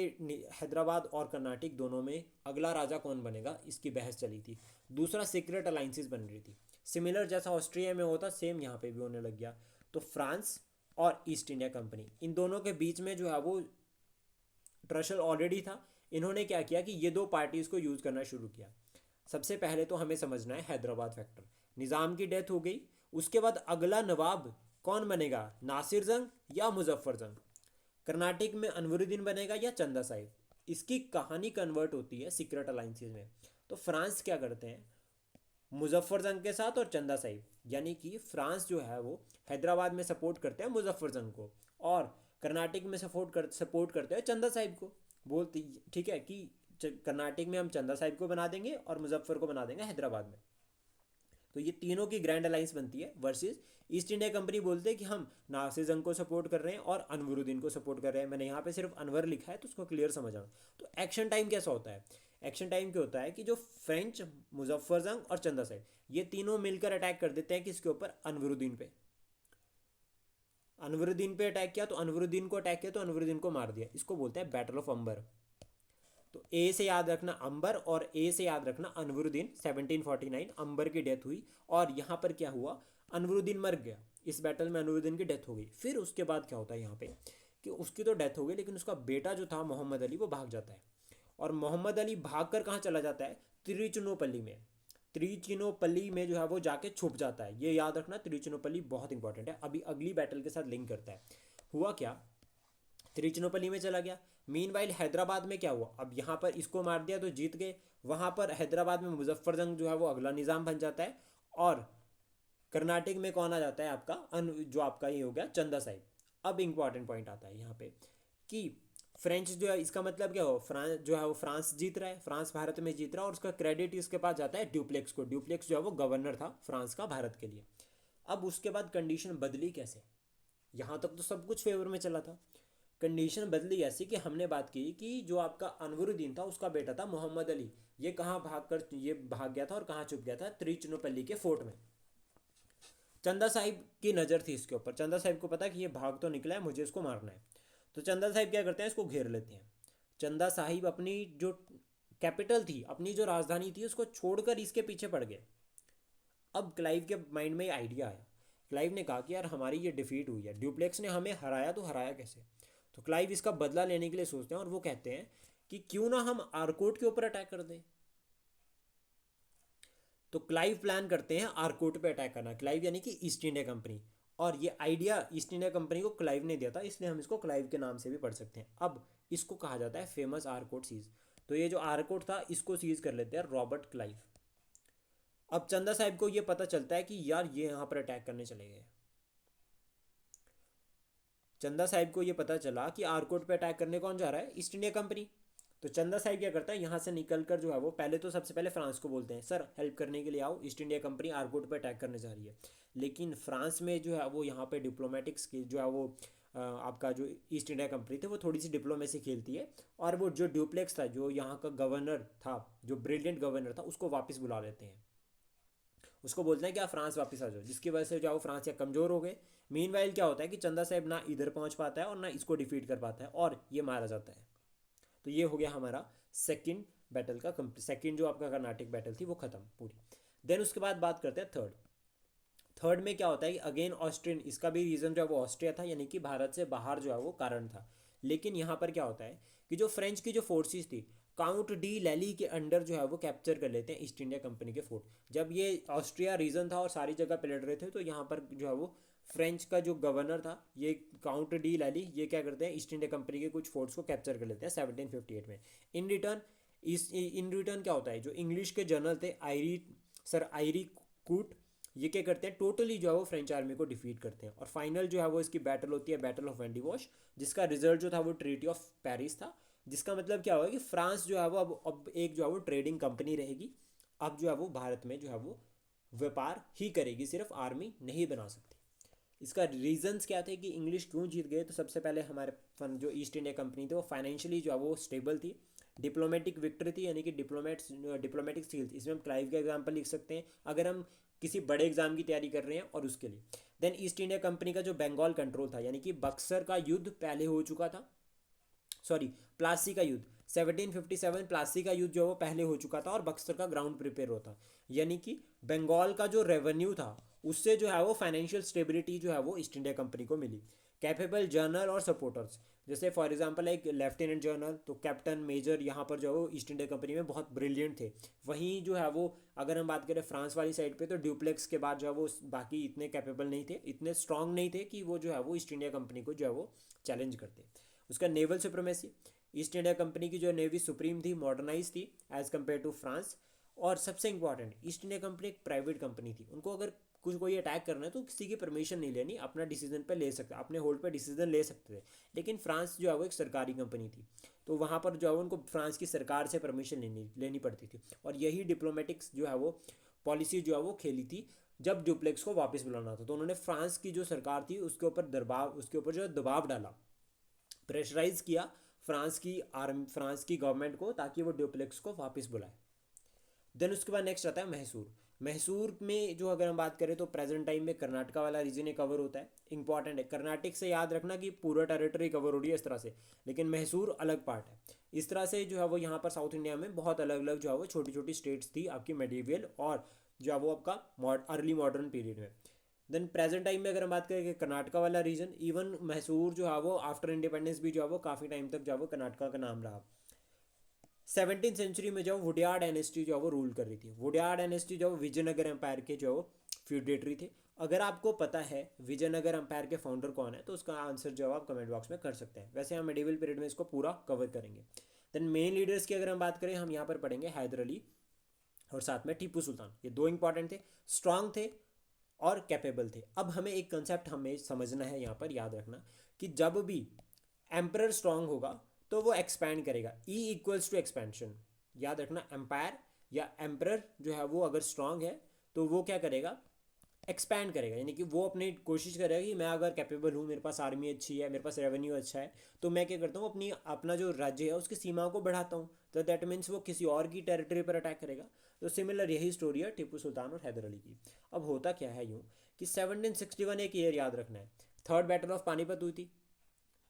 हैदराबाद और कर्नाटक दोनों में अगला राजा कौन बनेगा इसकी बहस चली थी। दूसरा सीक्रेट अलाइंसेस बन रही थी, सिमिलर जैसा ऑस्ट्रिया में होता सेम यहाँ पे भी होने लग गया। तो फ्रांस और ईस्ट इंडिया कंपनी इन दोनों के बीच में जो है वो ट्रशल ऑलरेडी था। इन्होंने क्या किया कि ये दो पार्टीज़ को यूज़ करना शुरू किया। सबसे पहले तो हमें समझना है हैदराबाद फैक्टर, निज़ाम की डेथ हो गई, उसके बाद अगला नवाब कौन बनेगा, नासिर जंग या मुजफ्फर जंग। कर्नाटक में अनवरुद्दीन बनेगा या चंदा साहिब। इसकी कहानी कन्वर्ट होती है सीक्रेट अलाइंसेस में। तो फ्रांस क्या करते हैं, मुजफ्फर जंग के साथ और चंदा साहिब, यानी कि फ्रांस जो है वो हैदराबाद में सपोर्ट करते हैं मुजफ्फर जंग को और कर्नाटक में सपोर्ट करते हैं चंदा साहिब को। बोलते ठीक है कि कर्नाटक में हम चंदा साहिब को बना देंगे और मुजफ्फर को बना देंगे हैदराबाद में। तो ये तीनों की ग्रैंड अलायंस बनती है वर्सेस ईस्ट इंडिया कंपनी बोलते हैं कि हम नासिर जंग को सपोर्ट कर रहे हैं और अनवरुद्दीन को सपोर्ट कर रहे हैं। मैंने यहाँ पे सिर्फ अनवर लिखा है तो उसको क्लियर समझ आना। तो एक्शन टाइम कैसा होता है? एक्शन टाइम क्या होता है कि जो फ्रेंच, मुजफ्फर जंग और चंदा साहिब, ये तीनों मिलकर अटैक कर देते हैं किसके ऊपर? अनवरुद्दीन पे। अनवरुद्दीन पे अटैक किया तो अनवरुद्दीन को अटैक किया तो अनवरुद्दीन को मार दिया। इसको बोलते हैं बैटल ऑफ अंबर। तो ए से याद रखना अंबर और ए से याद रखना अनवरुद्दीन। 1749 अंबर की डेथ हुई और यहाँ पर क्या हुआ? अनवरुद्दीन मर गया। इस बैटल में अनवरुद्दीन की डेथ हो गई। फिर उसके बाद क्या होता है यहाँ पे कि उसकी तो डेथ हो गई, लेकिन उसका बेटा जो था मोहम्मद अली, वो भाग जाता है। और मोहम्मद अली भाग कर कहाँ चला जाता है? त्रिचुनोपल्ली में। त्रिचिनोपल्ली में जो है वो जाके छुप जाता है। ये याद रखना, त्रिचिनोपल्ली बहुत इंपॉर्टेंट है, अभी अगली बैटल के साथ लिंक करता है। हुआ क्या? त्रिचिनोपल्ली में चला गया। मीनवाइल हैदराबाद में क्या हुआ? अब यहाँ पर इसको मार दिया तो जीत गए। वहाँ पर हैदराबाद में मुजफ्फर जंग जो है वो अगला निज़ाम बन जाता है। और कर्नाटक में कौन आ जाता है आपका? जो आपका ये हो गया चंदा साहिब। अब इंपॉर्टेंट पॉइंट आता है यहाँ पे कि फ्रेंच जो है, इसका मतलब क्या हो? फ्रांस जो है वो फ्रांस जीत रहा है, फ्रांस भारत में जीत रहा है और उसका क्रेडिट इसके पास जाता है ड्यूप्लेक्स को। ड्यूप्लेक्स जो है वो गवर्नर था फ्रांस का भारत के लिए। अब उसके बाद कंडीशन बदली कैसे? यहाँ तक तो सब कुछ फेवर में चला था। कंडीशन बदली ऐसी कि हमने बात की कि जो आपका अनवरुद्दीन था उसका बेटा था मोहम्मद अली, ये कहाँ भाग गया था और कहाँ छुप गया था? त्रिचुनोपल्ली के फोर्ट में। चंदा साहिब की नज़र थी इसके ऊपर। चंदा साहिब को पता कि ये भाग तो निकला है, मुझे इसको मारना है। तो चंदा साहिब क्या करते हैं? इसको घेर लेते हैं। चंदा साहिब अपनी जो कैपिटल थी, अपनी जो राजधानी थी, उसको छोड़कर इसके पीछे पड़ गए। अब क्लाइव के माइंड में आइडिया आया। क्लाइव ने कहा कि यार हमारी ये डिफीट हुई है, ड्यूप्लेक्स ने हमें हराया, तो हराया कैसे? तो क्लाइव इसका बदला लेने के लिए सोचते हैं और वो कहते हैं कि क्यों ना हम आरकोट के ऊपर अटैक कर दें। तो क्लाइव प्लान करते हैं आरकोट पे अटैक करना। क्लाइव यानी कि ईस्ट इंडिया कंपनी। और ये आइडिया ईस्ट इंडिया कंपनी को क्लाइव ने दिया था, इसलिए हम इसको क्लाइव के नाम से भी पढ़ सकते हैं। अब इसको कहा जाता है फेमस आरकोट सीज। तो ये जो आरकोट था इसको सीज कर लेते हैं रॉबर्ट क्लाइव। अब चंदा साहिब को ये पता चलता है कि यार ये यहाँ पर अटैक करने चले गए। चंदा साहिब को ये पता चला कि आरकोट पे अटैक करने कौन जा रहा है? East India company. तो चंदा साहिब क्या करता है? यहाँ से निकल कर जो है वो पहले तो सबसे पहले फ्रांस को बोलते हैं, सर हेल्प करने के लिए आओ, ईस्ट इंडिया कंपनी आरकोट पे अटैक करने जा रही है। लेकिन फ्रांस में जो है वो यहाँ पे डिप्लोमेटिक स्किल जो है वो आपका जो ईस्ट इंडिया कंपनी थे वो थोड़ी सी डिप्लोमेसी खेलती है। और वो जो ड्यूप्लेक्स था, जो यहाँ का गवर्नर था, जो ब्रिलियंट गवर्नर था, उसको वापस बुला लेते हैं। उसको बोलते हैं कि आप फ्रांस वापस आ जाओ, जिसकी वजह से जो है वो फ्रांस या कमज़ोर हो गए। मीनवाइल क्या होता है कि चंदा साहिब ना इधर पहुंच पाता है और ना इसको डिफीट कर पाता है और ये मारा जाता है। तो ये हो गया हमारा सेकंड बैटल का सेकंड जो आपका कर्नाटक बैटल थी वो खत्म पूरी। देन उसके बाद बात करते हैं थर्ड। थर्ड में क्या होता है कि अगेन ऑस्ट्रियन, इसका भी रीज़न जो है वो ऑस्ट्रिया था, यानी कि भारत से बाहर जो है वो कारण था। लेकिन यहाँ पर क्या होता है कि जो फ्रेंच की जो फोर्सेस थी, काउंट डी लैली के अंडर जो है वो कैप्चर कर लेते हैं ईस्ट इंडिया कंपनी के फोर्ट। जब ये ऑस्ट्रिया रीजन था और सारी जगह पे लड़ रहे थे, तो यहाँ पर जो है वो फ्रेंच का जो गवर्नर था, ये काउंट डी लैली, ये क्या करते हैं? ईस्ट इंडिया कंपनी के कुछ फोर्ट्स को कैप्चर कर लेते हैं 1758 में। इन रिटर्न क्या होता है? जो इंग्लिश के जनरल थे आयरी कूट, ये क्या करते हैं? टोटली जो है वो फ्रेंच आर्मी को डिफीट करते हैं। और फाइनल जो है वो इसकी बैटल होती है बैटल ऑफ वेंडिवॉश, जिसका रिजल्ट जो था वो ट्रीटी ऑफ पेरिस था। जिसका मतलब क्या होगा कि फ्रांस जो है वो अब एक जो है वो ट्रेडिंग कंपनी रहेगी। अब जो है वो भारत में जो है वो व्यापार ही करेगी, सिर्फ आर्मी नहीं बना सकती। इसका रीजंस क्या थे कि इंग्लिश क्यों जीत गए? तो सबसे पहले हमारे जो ईस्ट इंडिया कंपनी थी वो फाइनेंशियली जो है वो स्टेबल थी। डिप्लोमेटिक विक्ट्री थी, यानी कि डिप्लोमेटिक स्किल्स, इसमें हम क्लाइव का एग्जाम्पल लिख सकते हैं अगर हम किसी बड़े एग्जाम की तैयारी कर रहे हैं और उसके लिए। देन ईस्ट इंडिया कंपनी का जो बंगाल कंट्रोल था, यानी कि बक्सर का युद्ध पहले हो चुका था, सॉरी प्लासी का युद्ध 1757, प्लासी का युद्ध जो वो पहले हो चुका था और बक्सर का ग्राउंड प्रिपेयर होता। यानी कि बंगाल का जो रेवेन्यू था उससे जो है वो फाइनेंशियल स्टेबिलिटी जो है वो ईस्ट इंडिया कंपनी को मिली। कैपेबल जनरल और सपोर्टर्स, जैसे फॉर एग्जांपल एक लेफ्टिनेंट जनरल, तो कैप्टन मेजर यहाँ पर जो है वो ईस्ट इंडिया कंपनी में बहुत ब्रिलियंट थे। वहीं जो है वो अगर हम बात करें फ्रांस वाली साइड पे, तो ड्यूप्लेक्स के बाद जो है वो बाकी इतने कैपेबल नहीं थे, इतने स्ट्रांग नहीं थे कि वो जो है वो ईस्ट इंडिया कंपनी को जो है वो चैलेंज करते। उसका naval supremacy, east India company की जो नेवी सुप्रीम थी, मॉडर्नाइज थी एज कम्पेयर टू फ्रांस। और सबसे इंपॉर्टेंट, ईस्ट इंडिया कंपनी एक प्राइवेट कंपनी थी, उनको अगर कुछ कोई अटैक करना है तो किसी की परमिशन नहीं लेनी, अपना डिसीजन पे ले सकते, अपने होल्ड पे डिसीजन ले सकते थे। लेकिन फ्रांस जो है वो एक सरकारी कंपनी थी, तो वहाँ पर जो है उनको फ्रांस की सरकार से परमिशन लेनी पड़ती थी। और यही डिप्लोमेटिक्स जो है वो पॉलिसी जो है वो खेली थी जब डुप्लेक्स को वापस बुलाना था। तो उन्होंने फ्रांस की जो सरकार थी उसके ऊपर जो है दबाव डाला, प्रेशराइज किया फ्रांस की गवर्नमेंट को, ताकि वो डुप्लेक्स को वापस बुलाए। देन उसके बाद नेक्स्ट आता है मैसूर। मैसूर में जो अगर हम बात करें तो प्रेजेंट टाइम में कर्नाटका वाला रीजन कवर होता है। इंपॉर्टेंट है, कर्नाटक से याद रखना कि पूरा टेरिटरी कवर हो रही है इस तरह से, लेकिन मैसूर अलग पार्ट है। इस तरह से जो है वो यहाँ पर साउथ इंडिया में बहुत अलग अलग जो है वो छोटी छोटी स्टेट्स थी आपकी मेडिवियल और जो है वो आपका अर्ली मॉडर्न पीरियड में। देन प्रेजेंट टाइम में अगर हम बात करें कि कर्नाटका वाला रीजन, इवन मैसूर जो है वो आफ्टर इंडिपेंडेंस भी जो है वो काफ़ी टाइम तक जो है वो कर्नाटका का नाम रहा। 17th सेंचुरी में जो वुडियार डायनेस्टी जो है वो रूल कर रही थी। वुडियार डायनेस्टी जो विजयनगर एम्पायर के जो फ्यूडेटरी थे। अगर आपको पता है विजयनगर एम्पायर के फाउंडर कौन है तो उसका आंसर जो आप कमेंट बॉक्स में कर सकते हैं। वैसे हम मेडिवल पीरियड में इसको पूरा कवर करेंगे। देन मेन लीडर्स की अगर हम बात करें, हम यहाँ पर पढ़ेंगे हैदर अली और साथ में टीपू सुल्तान। ये दो इंपॉर्टेंट थे, स्ट्रांग थे और कैपेबल थे। अब हमें एक कंसेप्ट हमें समझना है, यहाँ पर याद रखना कि जब भी एम्परर स्ट्रांग होगा तो वो एक्सपैंड करेगा। E equals to expansion. याद रखना, एम्पायर या एम्परर जो है वो अगर स्ट्रांग है तो वो क्या करेगा, एक्सपैंड करेगा। यानी कि वो अपनी कोशिश करेगा कि मैं अगर कैपेबल हूँ, मेरे पास आर्मी अच्छी है, मेरे पास रेवेन्यू अच्छा है, तो मैं क्या करता हूँ अपना जो राज्य है उसकी सीमाओं को बढ़ाता हूँ। तो दैट मीन्स वो किसी और की टेरिटरी पर अटैक करेगा। तो सिमिलर यही स्टोरी है टीपू सुल्तान और हैदर अली की। अब होता क्या है यूँ कि 1761 एक ईयर याद रखना है, थर्ड बैटल ऑफ पानीपत हुई थी।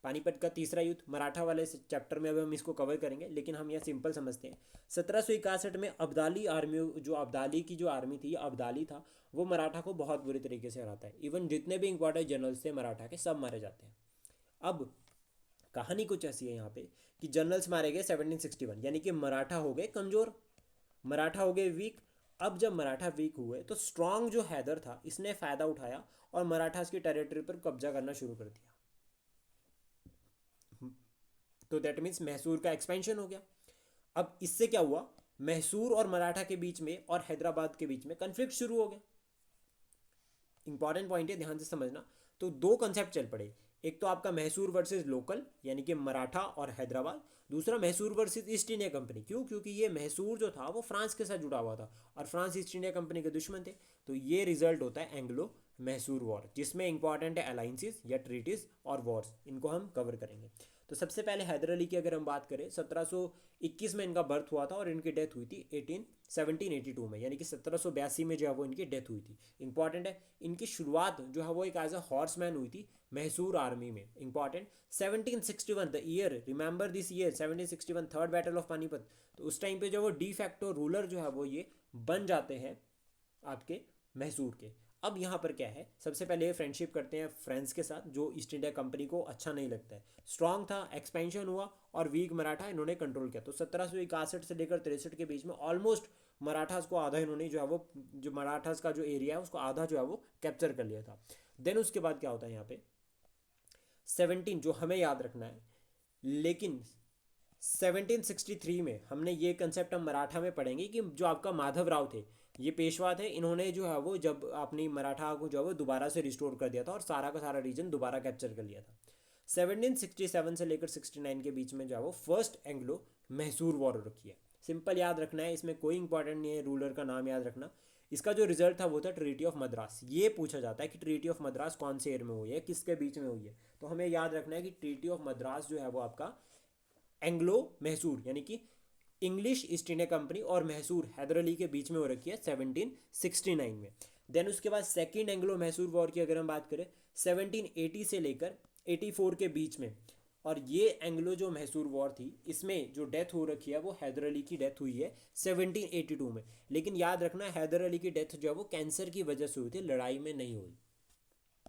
पानीपत का तीसरा युद्ध मराठा वाले चैप्टर में अब हम इसको कवर करेंगे, लेकिन हम यहाँ सिंपल समझते हैं। 1761 में अब्दाली आर्मी, जो अब्दाली की जो आर्मी थी, अब्दाली था, वो मराठा को बहुत बुरी तरीके से हराता है। इवन जितने भी इंपॉर्टेंट जनरल्स थे मराठा के सब मारे जाते हैं। अब कहानी कुछ ऐसी है यहाँ पे कि जनरल्स मारे गए 1761, यानी कि मराठा हो गए कमज़ोर, मराठा हो गए वीक। अब जब मराठा वीक हुए तो स्ट्रांग जो हैदर था इसने फ़ायदा उठाया और मराठास की टेरिटरी पर कब्जा करना शुरू कर दिया। तो दैट मीन्स मैसूर का एक्सपेंशन हो गया। अब इससे क्या हुआ, मैसूर और मराठा के बीच में और हैदराबाद के बीच में कन्फ्लिक्ट शुरू हो गया। इंपॉर्टेंट पॉइंट है, ध्यान से समझना। तो दो कंसेप्ट चल पड़े, एक तो आपका मैसूर वर्सेस लोकल यानी कि मराठा और हैदराबाद, दूसरा Mysore versus east India company. क्यों? क्योंकि ये मैसूर जो था वो फ्रांस के साथ जुड़ा हुआ था और फ्रांस ईस्ट इंडिया कंपनी के दुश्मन थे। तो ये रिजल्ट होता है एंग्लो मैसूर वॉर, जिसमें इंपॉर्टेंट है अलाइंसिस या ट्रीटीज और वॉर्स, इनको हम कवर करेंगे। तो सबसे पहले हैदर अली की अगर हम बात करें, 1721 में इनका बर्थ हुआ था और इनकी डेथ हुई थी 1782 में, यानी कि 1782 में जो है वो इनकी डेथ हुई थी। इंपॉर्टेंट है, इनकी शुरुआत जो है वो एक एज अ हॉर्समैन हुई थी मैसूर आर्मी में। Important 1761 the year, remember this year 1761 third battle of Panipat. तो उस टाइम पे जो वो डी फैक्टो रूलर जो है वो ये बन जाते हैं आपके मैसूर के। अब यहाँ पर क्या है, सबसे पहले ये फ्रेंडशिप करते हैं फ्रेंड्स के साथ, जो ईस्ट इंडिया कंपनी को अच्छा नहीं लगता है। स्ट्रांग था, एक्सपेंशन हुआ और वीक मराठा इन्होंने कंट्रोल किया। तो 1761 से लेकर 63 के बीच में ऑलमोस्ट मराठास को आधा इन्होंने जो है वो, जो मराठास का जो एरिया है उसको आधा जो है वो कैप्चर कर लिया था। देन उसके बाद क्या होता है यहाँ पे 17 जो हमें याद रखना है, लेकिन 1763 में हमने ये कंसेप्ट हम मराठा में पढ़ेंगे कि जो आपका माधव राव थे, ये पेशवा थे, इन्होंने जो है वो जब अपनी मराठा को जो है वो दोबारा से रिस्टोर कर दिया था और सारा का सारा रीजन दोबारा कैप्चर कर लिया था। 1767 से लेकर 69 के बीच में जो है वो फर्स्ट एंग्लो मैसूर वॉर रखी है। सिंपल याद रखना है, इसमें कोई इंपॉर्टेंट नहीं है, रूलर का नाम याद रखना। इसका जो रिजल्ट था वो था ट्रीटी ऑफ मद्रास। ये पूछा जाता है कि ट्रीटी ऑफ मद्रास कौन से ईयर में हुई है, किसके बीच में हुई है। तो हमें याद रखना है कि ट्रीटी ऑफ मद्रास जो है वो आपका एंग्लो मैसूर यानी कि इंग्लिश ईस्ट इंडिया कंपनी और मैसूर हैदर अली के बीच में हो रखी है 1769 में। देन उसके बाद सेकेंड एंग्लो मैसूर वॉर की अगर हम बात करें 1780 से लेकर 84 के बीच में, और ये एंग्लो जो मैसूर वॉर थी इसमें जो डेथ हो रखी है वो हैदर अली की डेथ हुई है 1782 में। लेकिन याद रखना हैदर अली की डेथ जो है वो कैंसर की वजह से हुई थी, लड़ाई में नहीं हुई।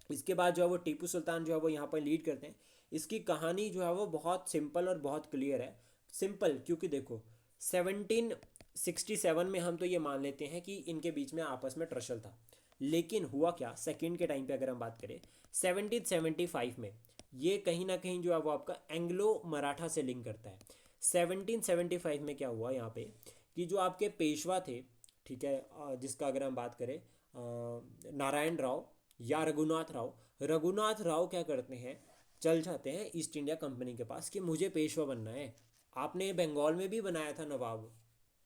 इसके बाद जो है वो टीपू सुल्तान जो है वो यहाँ पर लीड करते हैं। इसकी कहानी जो है वो बहुत सिंपल और बहुत क्लियर है। सिंपल क्योंकि देखो 1767 में हम तो ये मान लेते हैं कि इनके बीच में आपस में ट्रशल था, लेकिन हुआ क्या सेकेंड के टाइम पे अगर हम बात करें 1775 में, ये कहीं ना कहीं जो है वो आपका एंग्लो मराठा से लिंक करता है। 1775 में क्या हुआ यहाँ पे कि जो आपके पेशवा थे, ठीक है, जिसका अगर हम बात करें नारायण राव या रघुनाथ राव क्या करते हैं, चल जाते हैं ईस्ट इंडिया कंपनी के पास कि मुझे पेशवा बनना है। आपने बंगाल में भी बनाया था नवाब,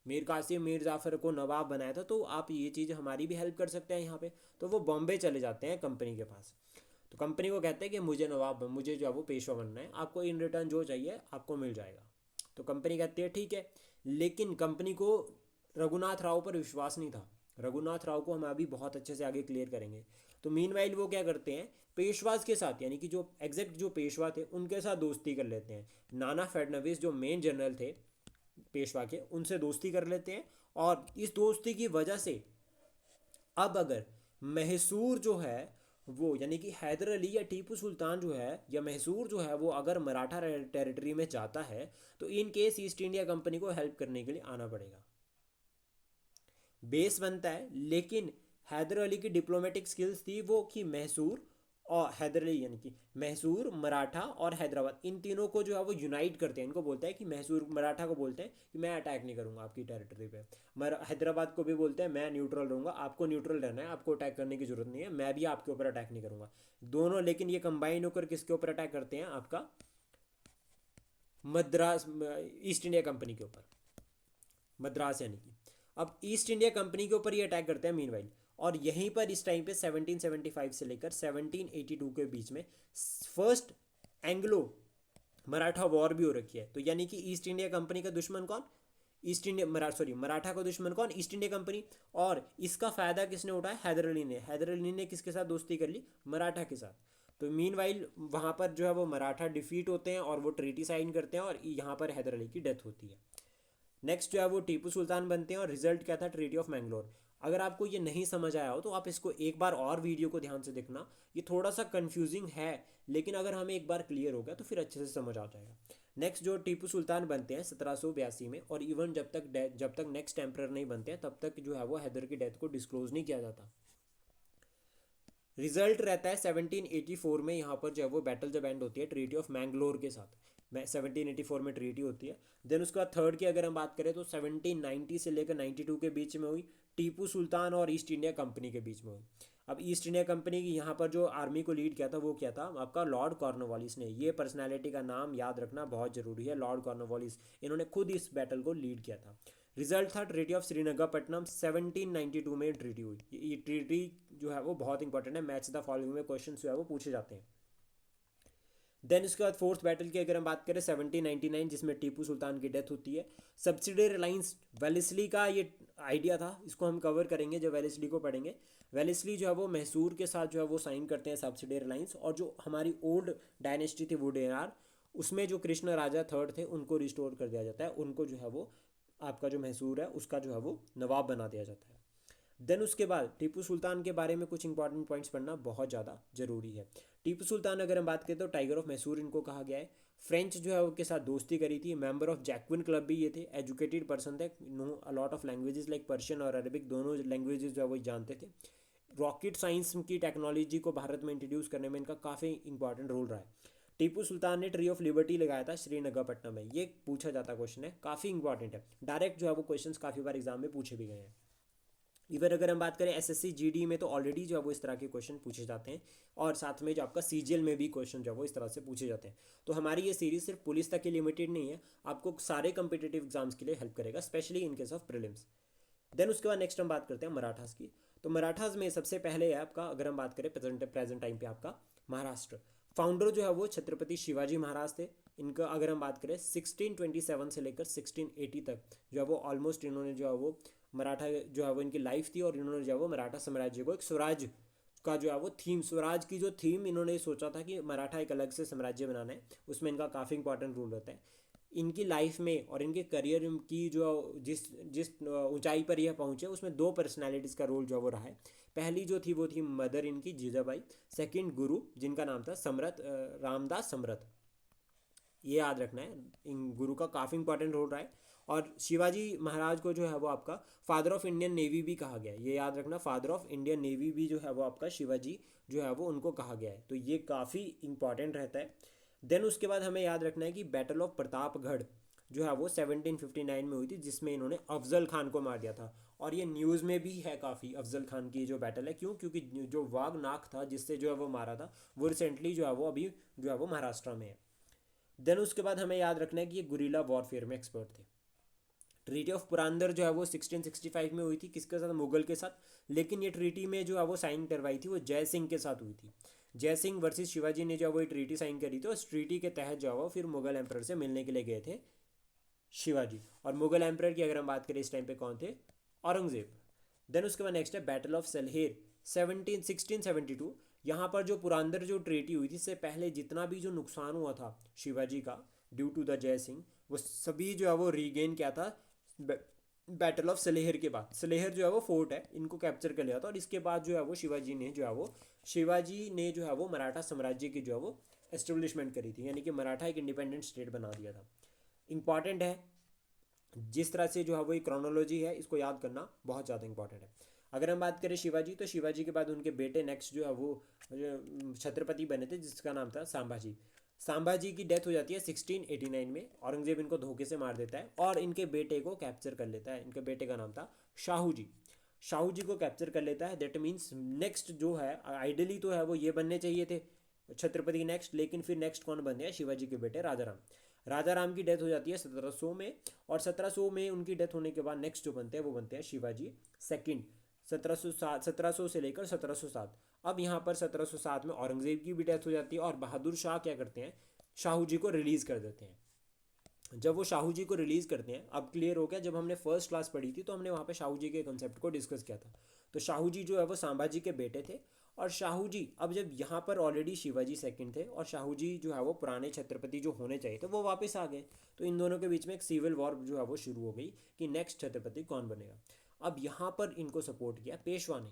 मीर कासिम मीर जाफ़र को नवाब बनाया था, तो आप ये चीज़ हमारी भी हेल्प कर सकते हैं यहाँ पे। तो वो बॉम्बे चले जाते हैं कंपनी के पास। तो कंपनी को कहते हैं कि मुझे नवाब, मुझे जो है वो पेशवा बनना है, आपको इन रिटर्न जो चाहिए आपको मिल जाएगा। तो कंपनी कहती है ठीक है, लेकिन कंपनी को रघुनाथ राव पर विश्वास नहीं था। रघुनाथ राव को हम अभी बहुत अच्छे से आगे क्लियर करेंगे। तो मीनवाइल वो क्या करते हैं, पेशवाज के साथ, यानी कि जो एग्जैक्ट जो पेशवा थे उनके साथ दोस्ती कर लेते हैं। नाना फडणवीस जो मेन जनरल थे पेशवा के, उनसे दोस्ती कर लेते हैं। और इस दोस्ती की वजह से अब अगर मैसूर जो है वो, यानी कि हैदर अली या टीपू सुल्तान जो है या मैसूर जो है वो अगर मराठा टेरिटरी में जाता है, तो in case east India Company को हेल्प करने के लिए आना पड़ेगा। बेस बनता है, लेकिन हैदर अली की डिप्लोमेटिक स्किल्स थी वो कि मैसूर और हैदर अली, यानी कि मैसूर, मराठा और हैदराबाद, इन तीनों को जो है वो यूनाइट करते हैं। इनको बोलते हैं कि मैसूर, मराठा को बोलते हैं कि मैं अटैक नहीं करूंगा आपकी टेरिटरी पे। हैदराबाद को भी बोलते हैं मैं न्यूट्रल रहूंगा, आपको न्यूट्रल रहना है, आपको अटैक करने की जरूरत नहीं है, मैं भी आपके ऊपर अटैक नहीं करूंगा। दोनों लेकिन ये कंबाइन होकर किसके ऊपर अटैक करते हैं, आपका मद्रास, ईस्ट इंडिया कंपनी के ऊपर, मद्रास यानी कि। अब ईस्ट इंडिया कंपनी के ऊपर ये अटैक करते हैं मीनवाइल। और यहीं पर इस टाइम पे 1775 से लेकर 1782 के बीच में फर्स्ट एंग्लो मराठा वॉर भी हो रखी है। तो यानी कि ईस्ट इंडिया कंपनी का दुश्मन कौन, ईस्ट इंडिया मराठा का दुश्मन कौन, ईस्ट इंडिया कंपनी। और इसका फायदा किसने उठाया, हैदर अली ने। हैदर अली ने किसके साथ दोस्ती कर ली, मराठा के साथ। तो मीनवाइल वहाँ पर जो है वो मराठा डिफीट होते हैं और वो ट्रीटी साइन करते हैं, और यहाँ पर हैदर अली की डेथ होती है। नेक्स्ट जो है वो टीपू सुल्तान बनते हैं, और रिजल्ट क्या था, ट्रीटी ऑफ मैंगलोर। अगर आपको ये नहीं समझ आया हो तो आप इसको एक बार और वीडियो को ध्यान से देखना, ये थोड़ा सा कंफ्यूजिंग है, लेकिन अगर हमें एक बार क्लियर हो गया तो फिर अच्छे से समझ आ जाएगा। नेक्स्ट जो टीपू सुल्तान बनते हैं 1782 में, और इवन जब तक नेक्स्ट एम्परर नहीं बनते हैं तब तक जो है वो हैदर की डेथ को डिस्क्लोज नहीं किया जाता। रिजल्ट रहता है 1784 में, यहाँ पर जो है वो बैटल जब एंड होती है ट्रीटी ऑफ मैंगलोर के साथ, 1784 में ट्रीटी होती है। देन उसके बाद थर्ड की अगर हम बात करें तो 1790 से लेकर 92 के बीच में हुई, टीपू सुल्तान और ईस्ट इंडिया कंपनी के बीच में हुई। अब ईस्ट इंडिया कंपनी की यहाँ पर जो आर्मी को लीड किया था वो क्या था, आपका लॉर्ड कॉर्नवालिस ने। ये पर्सनैलिटी का नाम याद रखना बहुत ज़रूरी है, लॉर्ड कॉर्नवालिस। इन्होंने खुद इस बैटल को लीड किया था। रिजल्ट था ट्रीटी ऑफ श्रीरंगपट्टनम, 1792 में ट्रीटी हुई। ये ट्रीटी जो है वो बहुत इंपॉर्टेंट है, मैच द फॉलोइंग में क्वेश्चन जो है वो पूछे जाते हैं। देन उसके बाद फोर्थ बैटल की अगर हम बात करें 1799, जिसमें टीपू सुल्तान की डेथ होती है। सब्सिडियरी अलाइंस, वेलेस्ली का ये आइडिया था, इसको हम कवर करेंगे जब वेलेस्ली को पढ़ेंगे। वेलेस्ली जो है वो मैसूर के साथ जो है वो साइन करते हैं सब्सिडियरी अलाइंस, और जो हमारी ओल्ड डायनेस्टी थी वुडेनार, उसमें जो कृष्ण राजा थर्ड थे उनको रिस्टोर कर दिया जाता है, उनको जो है वो आपका जो मैसूर है उसका जो है वो नवाब बना दिया जाता है। देन उसके बाद टीपू सुल्तान के बारे में कुछ इंपॉर्टेंट पॉइंट्स पढ़ना बहुत ज़्यादा जरूरी है। टीपू सुल्तान अगर हम बात करें तो टाइगर ऑफ मैसूर इनको कहा गया है। फ्रेंच जो है उनके साथ दोस्ती करी थी, मेंबर ऑफ जैक्विन क्लब भी ये थे, एजुकेटेड पर्सन थे, know a lot of languages like Persian और अरबिक, दोनों लैंग्वेजेस जो है वो जानते थे। रॉकेट साइंस की टेक्नोलॉजी को भारत में इंट्रोड्यूस करने में इनका काफ़ी इंपॉर्टेंट रोल रहा है। टीपू सुल्तान ने ट्री ऑफ लिबर्टी लगाया था श्रीरंगपट्टनम में, ये पूछा जाता क्वेश्चन है, काफ़ी इंपॉर्टेंट है, डायरेक्ट जो है वो क्वेश्चन काफ़ी बार एग्जाम में पूछे भी गए हैं। इवन अगर हम बात करें एसएससी जीडी में तो ऑलरेडी जो है वो इस तरह के क्वेश्चन पूछे जाते हैं, और साथ में जो आपका सीजीएल में भी क्वेश्चन जो है वो इस तरह से पूछे जाते हैं। तो हमारी ये सीरीज सिर्फ पुलिस तक की लिमिटेड नहीं है, आपको सारे कम्पिटेटिव एग्जाम्स के लिए हेल्प करेगा, specially in case of prelims. Then उसके बाद नेक्स्ट हम बात करते हैं मराठास की। तो मराठास में सबसे पहले है आपका, अगर हम बात करें प्रेजेंट टाइम पे आपका महाराष्ट्र। फाउंडर जो है वो छत्रपति शिवाजी महाराज थे। इनका अगर हम बात करें 1627 से लेकर 1680 तक जो है वो ऑलमोस्ट इन्होंने जो है वो मराठा जो है वो इनकी लाइफ थी, और इन्होंने जो है वो मराठा साम्राज्य को एक स्वराज का जो है वो थीम, स्वराज की जो थीम इन्होंने सोचा था कि मराठा एक अलग से साम्राज्य बनाना है, उसमें इनका काफ़ी इंपॉर्टेंट रोल रहता है। इनकी लाइफ में और इनके करियर की जो जिस जिस ऊंचाई पर यह पहुंचे उसमें दो पर्सनालिटीज़ का रोल जो वो रहा है। पहली जो थी वो थी मदर इनकी जीजाबाई, सेकंड गुरु जिनका नाम था समरथ, रामदास समरथ, ये याद रखना है, इन गुरु का काफ़ी इंपॉर्टेंट रोल रहा है। और शिवाजी महाराज को जो है वो आपका फादर ऑफ इंडियन नेवी भी कहा गया है, ये याद रखना, फादर ऑफ इंडियन नेवी भी जो है वो आपका शिवाजी जो है वो उनको कहा गया है, तो ये काफ़ी इंपॉर्टेंट रहता है। देन उसके बाद हमें याद रखना है कि बैटल ऑफ प्रतापगढ़ जो है वो 1759 में हुई थी, जिसमें इन्होंने अफजल खान को मार दिया था। और ये न्यूज़ में भी है काफ़ी, अफजल खान की जो बैटल है, क्यों, क्योंकि जो वाघ नाग था जिससे जो है वो मारा था, वो रिसेंटली जो है वो अभी जो है वो महाराष्ट्र में है। देन उसके बाद हमें याद रखना है कि ये गुरिल्ला वॉरफेयर में एक्सपर्ट थे। ट्रीटी ऑफ पुरंदर जो है वो 1665 में हुई थी, किसके साथ? मुगल के साथ। लेकिन ये ट्रीटी में जो है वो साइन करवाई थी वो जय सिंह के साथ हुई थी। जय सिंह वर्सेस शिवाजी ने जो है वो ट्रीटी साइन करी थी, और उस ट्रीटी के तहत जो है वो फिर मुगल एम्पर से मिलने के लिए गए थे शिवाजी। और मुगल एम्पर की अगर हम बात करें इस टाइम पे कौन थे? औरंगजेब। देन उसके बाद नेक्स्ट है बैटल ऑफ सलहेर 1672। यहाँ पर जो पुरंदर जो ट्रीटी हुई थी, इससे पहले जितना भी जो नुकसान हुआ था शिवाजी का ड्यू टू द जय सिंह, वो सभी जो है वो रीगेन किया था बैटल ऑफ सलेहर के बाद। सलेहर जो है वो फोर्ट है, इनको कैप्चर कर लिया था, और इसके बाद जो है वो शिवाजी ने जो है वो मराठा साम्राज्य की जो है वो एस्टेब्लिशमेंट करी थी, यानी कि मराठा एक इंडिपेंडेंट स्टेट बना दिया था। इंपॉर्टेंट है, जिस तरह से जो है वो एक क्रोनोलॉजी है, इसको याद करना बहुत ज़्यादा इंपॉर्टेंट है। अगर हम बात करें शिवाजी, तो शिवाजी के बाद उनके बेटे नेक्स्ट जो है वो छत्रपति बने थे, जिसका नाम था संभाजी। संभाजी की डेथ हो जाती है 1689 में। औरंगजेब इनको धोखे से मार देता है और इनके बेटे को कैप्चर कर लेता है। इनके बेटे का नाम था शाहू जी। शाहू जी को कैप्चर कर लेता है। दैट मीन्स नेक्स्ट जो है, आइडियली तो है वो ये बनने चाहिए थे छत्रपति नेक्स्ट, लेकिन फिर नेक्स्ट कौन बन गया? शिवाजी के बेटे राजा राम। राजा राम की डेथ हो जाती है 1700 में, और 1700 में उनकी डेथ होने के बाद नेक्स्ट जो बनते हैं वो बनते हैं शिवाजी सेकंड। 1700 से लेकर 1707। अब यहाँ पर 1707 में औरंगजेब की भी डेथ हो जाती है, और बहादुर शाह क्या करते हैं? शाहू जी को रिलीज़ कर देते हैं। जब वो शाहू जी को रिलीज़ करते हैं, अब क्लियर हो गया, जब हमने फर्स्ट क्लास पढ़ी थी तो हमने वहाँ पे शाहू जी के कंसेप्ट को डिस्कस किया था। तो शाहू जी जो है वो संभाजी के बेटे थे, और शाहू जी अब जब यहाँ पर ऑलरेडी शिवाजी सेकंड थे, और शाहू जी जो है वो पुराने छत्रपति जो होने चाहिए थे वो वापस आ गए, तो इन दोनों के बीच में एक सिविल वॉर जो है वो शुरू हो गई कि नेक्स्ट छत्रपति कौन बनेगा। अब यहाँ पर इनको सपोर्ट किया पेशवा ने।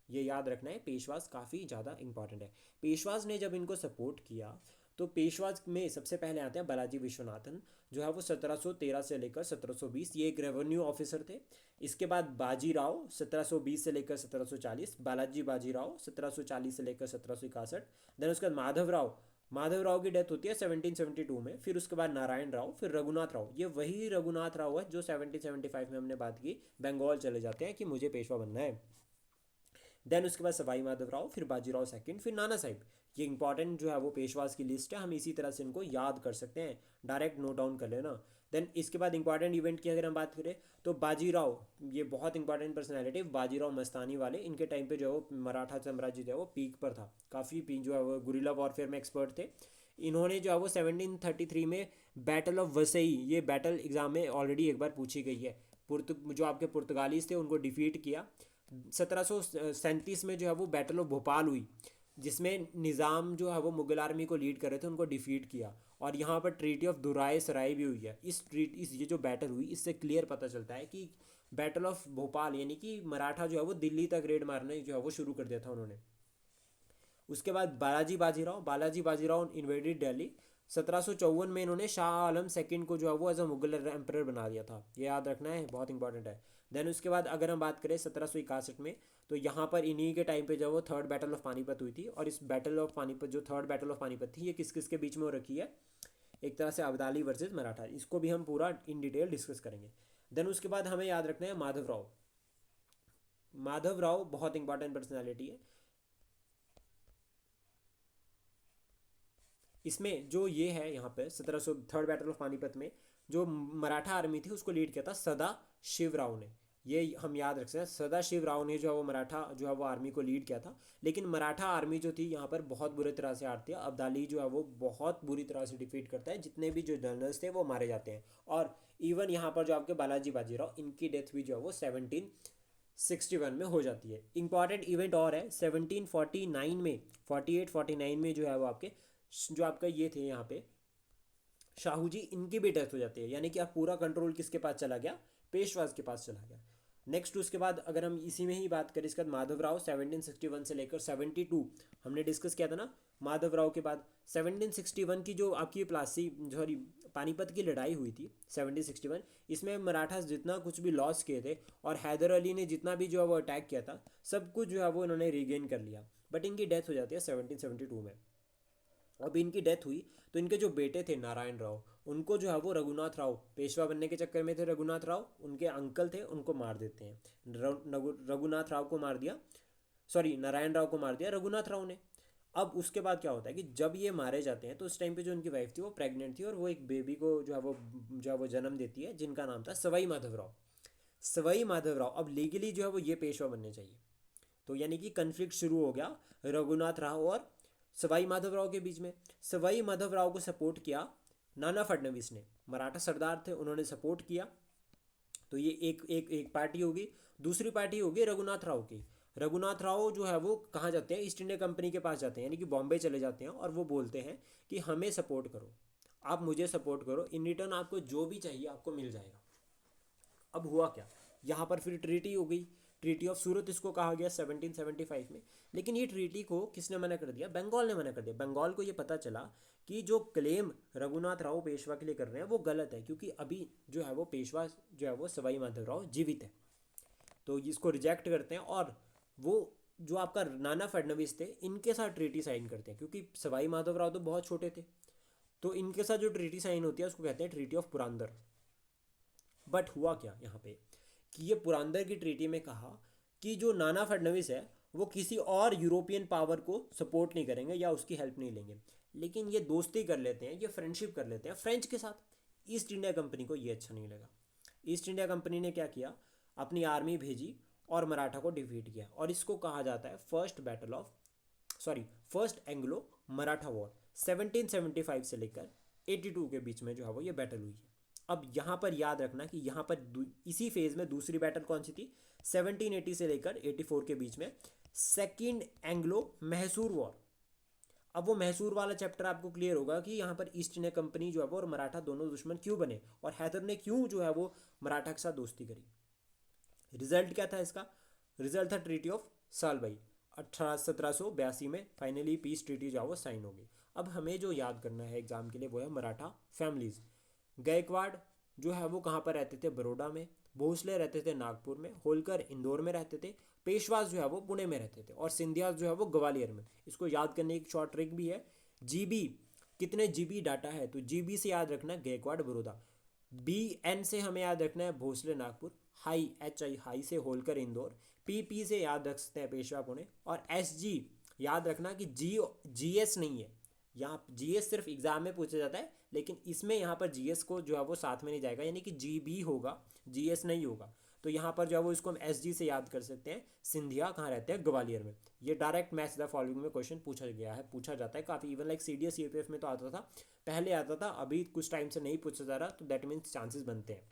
ये याद रखना है, पेशवाज काफ़ी ज़्यादा इंपॉर्टेंट है। पेशवाज ने जब इनको सपोर्ट किया, तो पेशवाज में सबसे पहले आते हैं बालाजी विश्वनाथन, जो है वो 1713 से लेकर 1720, ये एक रेवेन्यू ऑफिसर थे। इसके बाद बाजीराव 1720 से लेकर 1740, बालाजी बाजीराव 1740 से लेकर 1761। देन उसके बाद माधवराव की डेथ होती है 1772 में। फिर उसके बाद नारायण राव, फिर रघुनाथ राव। ये वही रघुनाथ राव है जो 1775 में हमने बात की, बंगाल चले जाते हैं कि मुझे पेशवा बनना है। देन उसके बाद सवाई माधवराव, फिर बाजीराव सेकंड, फिर नाना साहिब। ये इंपॉर्टेंट जो है वो पेशवास की लिस्ट है, हम इसी तरह से इनको याद कर सकते हैं, डायरेक्ट नोट डाउन कर लेना। देन इसके बाद इंपॉर्टेंट इवेंट की अगर हम बात करें, तो बाजीराव, ये बहुत इंपॉर्टेंट पर्सनैलिटी, बाजीराव मस्तानी वाले। इनके टाइम पे जो है वो मराठा साम्राज्य जो है वो पीक पर था, काफ़ी पीक जो है वो गुरिल्ला वॉरफेयर में एक्सपर्ट थे। इन्होंने जो है वो 1733 में बैटल ऑफ वसई, ये बैटल एग्जाम में ऑलरेडी एक बार पूछी गई है, जो आपके पुर्तगालीज थे उनको डिफीट किया। 1737 में जो है वो बैटल ऑफ भोपाल हुई, जिसमें निज़ाम जो है वो मुगल आर्मी को लीड कर रहे थे, उनको डिफीट किया। और यहाँ पर ट्रीटी ऑफ दुराय सराय भी हुई है। इस ये जो बैटल हुई, इससे क्लियर पता चलता है कि बैटल ऑफ भोपाल, यानी कि मराठा जो है वो दिल्ली तक रेड मारने जो है वो शुरू कर दिया था उन्होंने। उसके बाद बालाजी बाजीराव इन्वेडेड दिल्ली। 1754 में इन्होंने शाह आलम सेकंड को जो है वो एज अ मुगल एम्परर बना दिया था, ये याद रखना है, बहुत इंपॉर्टेंट है। देन उसके बाद अगर हम बात करें 1761 में, तो यहाँ पर इन्हीं के टाइम पे जो वो थर्ड बैटल ऑफ पानीपत हुई थी। और इस बैटल ऑफ पानीपत, जो थर्ड बैटल ऑफ पानीपत थी, ये किस किस के बीच में हो रखी है? एक तरह से अब्दाली वर्सेस मराठा, इसको भी हम पूरा इन डिटेल डिस्कस करेंगे। देन उसके बाद हमें याद रखना है माधव राव बहुत इंपॉर्टेंट पर्सनैलिटी है। इसमें जो ये है यहाँ पे 1700 थर्ड बैटल ऑफ पानीपत में जो मराठा आर्मी थी उसको लीड किया था सदा शिव राव ने। ये हम याद रख सकते हैं, सदा शिव राव ने जो है वो मराठा जो है वो आर्मी को लीड किया था। लेकिन मराठा आर्मी जो थी यहाँ पर बहुत बुरी तरह से हारती है। अब्दाली जो है वो बहुत बुरी तरह से डिफीट करता है, जितने भी जो जनरल्स थे वो मारे जाते हैं। और इवन यहाँ पर जो आपके बालाजी बाजीराव, इनकी डेथ भी जो है वो 1761 में हो जाती है। इंपॉर्टेंट इवेंट और है 1749 में, 48-49 में जो है वो आपके जो आपका ये थे यहाँ पे शाहू जी, इनकी भी डेथ हो जाती है। यानी कि अब पूरा कंट्रोल किसके पास चला गया? पेशवाज के पास चला गया। नेक्स्ट उसके बाद अगर हम इसी में ही बात करें, इसके बाद माधवराव 1761 से लेकर 72 हमने डिस्कस किया था ना। माधवराव के बाद 1761 की जो आपकी प्लासी सॉरी पानीपत की लड़ाई हुई थी 1761, इसमें मराठा जितना कुछ भी लॉस किए थे, और हैदर अली ने जितना भी जो है वो अटैक किया था, सब कुछ जो है वो इन्होंने रीगेन कर लिया। बट इनकी डेथ हो जाती है 1772 में। अब इनकी डेथ हुई तो इनके जो बेटे थे नारायण राव, उनको जो है वो रघुनाथ राव, पेशवा बनने के चक्कर में थे रघुनाथ राव, उनके अंकल थे, उनको मार देते हैं। रघुनाथ राव को मार दिया, सॉरी नारायण राव को मार दिया रघुनाथ राव ने। अब उसके बाद क्या होता है कि जब ये मारे जाते हैं तो उस टाइम पे जो उनकी वाइफ थी वो प्रेग्नेंट थी और वो एक बेबी को जो है वो जन्म देती है जिनका नाम था सवाई माधवराव। सवाई माधवराव अब लीगली जो है वो ये पेशवा बनने चाहिए। तो यानी कि कन्फ्लिक्ट शुरू हो गया रघुनाथ राव और सवाई माधवराव के बीच में। सवाई माधवराव को सपोर्ट किया नाना फडणवीस ने, मराठा सरदार थे, उन्होंने सपोर्ट किया। तो ये एक एक एक पार्टी होगी। दूसरी पार्टी होगी रघुनाथ राव की। रघुनाथ राव जो है वो कहाँ जाते हैं, ईस्ट इंडिया कंपनी के पास जाते हैं, यानी कि बॉम्बे चले जाते हैं और वो बोलते हैं कि हमें सपोर्ट करो, आप मुझे सपोर्ट करो, इन रिटर्न आपको जो भी चाहिए आपको मिल जाएगा। अब हुआ क्या, यहाँ पर फिर ट्रीटी हो गई। ट्रीटी ऑफ सूरत इसको कहा गया 1775 में। लेकिन ये ट्रीटी को किसने मना कर दिया, बंगाल ने मना कर दिया। बंगाल को ये पता चला कि जो क्लेम रघुनाथ राव पेशवा के लिए कर रहे हैं वो गलत है, क्योंकि अभी जो है वो पेशवा जो है वो सवाई माधवराव जीवित है। तो इसको रिजेक्ट करते हैं और वो जो आपका नाना फडणवीस थे इनके साथ ट्रीटी साइन करते हैं, क्योंकि सवाई माधवराव तो बहुत छोटे थे। तो इनके साथ जो ट्रीटी साइन होती है उसको कहते हैं ट्रीटी ऑफ पुरंदर। बट हुआ क्या यहाँ पे कि ये पुरंदर की ट्रीटी में कहा कि जो नाना फडणवीस है वो किसी और यूरोपियन पावर को सपोर्ट नहीं करेंगे या उसकी हेल्प नहीं लेंगे, लेकिन ये दोस्ती कर लेते हैं, ये फ्रेंडशिप कर लेते हैं फ्रेंच के साथ। ईस्ट इंडिया कंपनी को ये अच्छा नहीं लगा। ईस्ट इंडिया कंपनी ने क्या किया, अपनी आर्मी भेजी और मराठा को डिफीट किया, और इसको कहा जाता है फर्स्ट एंग्लो मराठा वॉर। 1775 से लेकर 82 के बीच में जो है वो ये बैटल हुई है। अब यहाँ पर याद रखना कि यहाँ पर इसी फेज में दूसरी बैटल कौन सी थी, 1780 से लेकर 84 के बीच में सेकेंड एंग्लो मैसूर वॉर। अब वो मैसूर वाला चैप्टर आपको क्लियर होगा कि यहाँ पर ईस्ट इंडिया कंपनी जो है वो और मराठा दोनों दुश्मन क्यों बने, और हैदर ने क्यों जो है वो मराठा के साथ दोस्ती करी। रिजल्ट क्या था इसका, रिजल्ट था ट्रीटी ऑफ सालबाई। 1782 में फाइनली पीस ट्रीटी जो है वो साइन हो गई। अब हमें जो याद करना है एग्जाम के लिए वो है मराठा फैमिलीज। गायकवाड़ जो है वो कहाँ पर रहते थे, बड़ौदा में। भोसले रहते थे नागपुर में। होलकर इंदौर में रहते थे। पेशवास जो है वो पुणे में रहते थे। और सिंधिया जो है वो ग्वालियर में। इसको याद करने की शॉर्ट ट्रिक भी है, जीबी कितने जीबी डाटा है, तो जीबी से याद रखना है गायकवाड़ बड़ौदा। बी एन से हमें याद रखना है Bhosle Nagpur. Hi H I hi से होलकर इंदौर। पी पी से याद रख सकते हैं पेशवा पुणे। और एस जी याद रखना कि जी एस नहीं है, यहाँ जी एस सिर्फ एग्जाम में पूछा जाता है, लेकिन इसमें यहाँ पर जी एस को जो है वो साथ में नहीं जाएगा, यानी कि जी बी होगा, जी एस नहीं होगा। तो यहाँ पर जो है वो इसको हम एस जी से याद कर सकते हैं। सिंधिया कहाँ रहते हैं, ग्वालियर में। ये डायरेक्ट मैच द फॉलोइंग में क्वेश्चन पूछा गया है, पूछा जाता है काफ़ी। Even like C D S C P F में तो आता था, पहले आता था, अभी कुछ टाइम से नहीं पूछा जा रहा, तो दैट मीन्स चांसेस बनते हैं।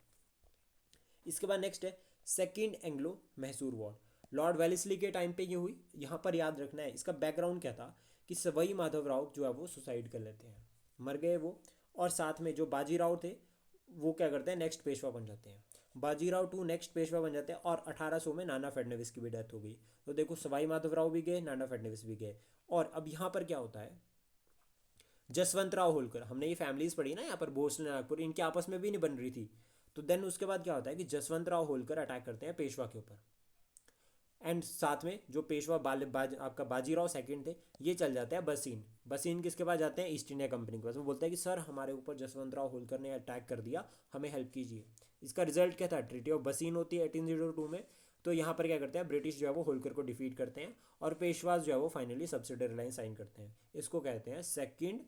इसके बाद नेक्स्ट है second Anglo Mysore war. Lord Wellesley के टाइम पे ये हुई। यहाँ पर याद रखना है इसका बैकग्राउंड क्या था कि सवाई माधवराव जो है वो सुसाइड कर लेते हैं, मर गए वो। और साथ में जो बाजीराव थे वो क्या करते हैं, नेक्स्ट पेशवा बन जाते हैं। बाजीराव टू नेक्स्ट पेशवा बन जाते हैं। और 1800 में नाना फडणवीस की भी डेथ हो गई। तो देखो सवाई माधवराव भी गए, नाना फडणवीस भी गए। और अब यहाँ पर क्या होता है, जसवंत राव होलकर, हमने ये फैमिलीज पढ़ी ना यहाँ पर, भोसले नागपुर, इनके आपस में भी नहीं बन रही थी। तो देन उसके बाद क्या होता है कि जसवंत राव होलकर अटैक करते हैं पेशवा के ऊपर। एंड साथ में जो पेशवा आपका बाजीराव सेकंड थे ये चल जाते हैं बसीन। बसीन किसके पास जाते हैं, ईस्ट इंडिया कंपनी के पास। वो बोलते हैं कि सर हमारे ऊपर जसवंत राव होलकर ने अटैक कर दिया, हमें हेल्प कीजिए। इसका रिजल्ट क्या था, ट्रीटी ऑफ बसीन होती है 1802 में। तो यहाँ पर क्या करते हैं, ब्रिटिश जो है वो होलकर को डिफीट करते हैं और पेशवास जो है वो फाइनली सब्सिडरी लाइन साइन करते हैं। इसको कहते हैं second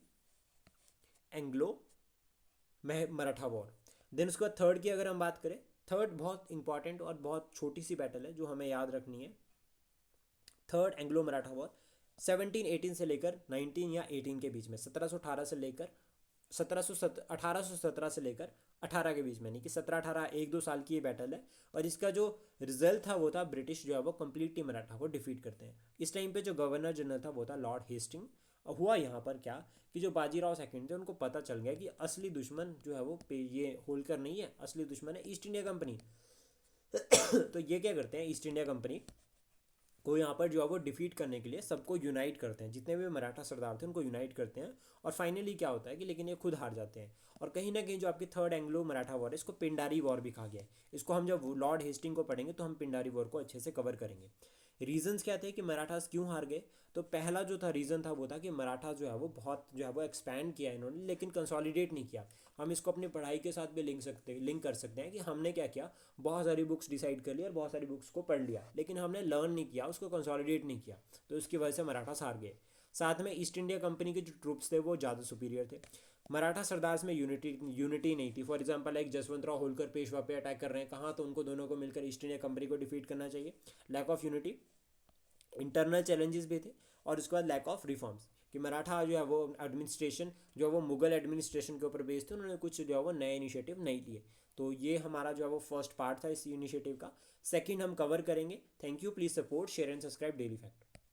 Anglo Maratha war. Then उसके बाद थर्ड की अगर हम बात करें, थर्ड बहुत इंपॉर्टेंट और बहुत छोटी सी बैटल है जो हमें याद रखनी है। थर्ड एंग्लो मराठा वॉर 1718 से लेकर 19 या 18 के बीच में, 1718 से लेकर 1817 से लेकर 18 के बीच में, नहीं कि 17-18 एक दो साल की ये बैटल है। और इसका जो रिजल्ट था वो था ब्रिटिश जो है वो कंप्लीटली मराठा को डिफीट करते हैं। इस टाइम पे जो गवर्नर जनरल था वो था लॉर्ड हेस्टिंग। और हुआ यहाँ पर क्या कि जो बाजीराव सेकंड थे उनको पता चल गया कि असली दुश्मन जो है वो ये होलकर नहीं है, असली दुश्मन है ईस्ट इंडिया कंपनी। तो ये क्या करते हैं, ईस्ट इंडिया कंपनी को यहाँ पर जो है वो डिफीट करने के लिए सबको यूनाइट करते हैं, जितने भी मराठा सरदार थे उनको यूनाइट करते हैं। और फाइनली क्या होता है कि लेकिन ये खुद हार जाते हैं। और कहीं ना कहीं जो आपकी थर्ड एंग्लो मराठा वॉर है इसको पिंडारी वॉर भी कहा गया है। इसको हम जब लॉर्ड हेस्टिंग को पढ़ेंगे तो हम पिंडारी वॉर को अच्छे से कवर करेंगे। रीजंस क्या थे कि मराठास क्यों हार गए, तो पहला जो था रीज़न था वो था कि मराठा जो है वो बहुत जो है वो एक्सपैंड किया इन्होंने, लेकिन कंसोलिडेट नहीं किया। हम इसको अपनी पढ़ाई के साथ भी लिंक कर सकते हैं कि हमने क्या किया, बहुत सारी बुक्स डिसाइड कर ली और बहुत सारी बुक्स को पढ़ लिया, लेकिन हमने लर्न नहीं किया, उसको कंसोलिडेट नहीं किया, तो उसकी वजह से मराठा हार गए। साथ में ईस्ट इंडिया कंपनी के जो ट्रूप्स थे वो ज़्यादा सुपीरियर थे। मराठा सरदार्स में यूनिटी नहीं थी। फॉर एग्जांपल एक जसवंतराव होलकर पेशवा पे अटैक कर रहे हैं कहाँ, तो उनको दोनों को मिलकर ईस्ट इंडिया कंपनी को डिफीट करना चाहिए। Lack of unity, internal challenges भी थे, और उसके बाद लैक ऑफ रिफॉर्म्स कि मराठा जो है वो एडमिनिस्ट्रेशन जो है वो मुगल एडमिनिस्ट्रेशन के ऊपर बेस्ड थे, उन्होंने कुछ जो है वो नए इनिशिएटिव नहीं लिए। तो ये हमारा जो है वो फर्स्ट पार्ट था इस इनिशिएटिव का। सेकंड हम कवर करेंगे। Thank you, please support, share and subscribe daily fact.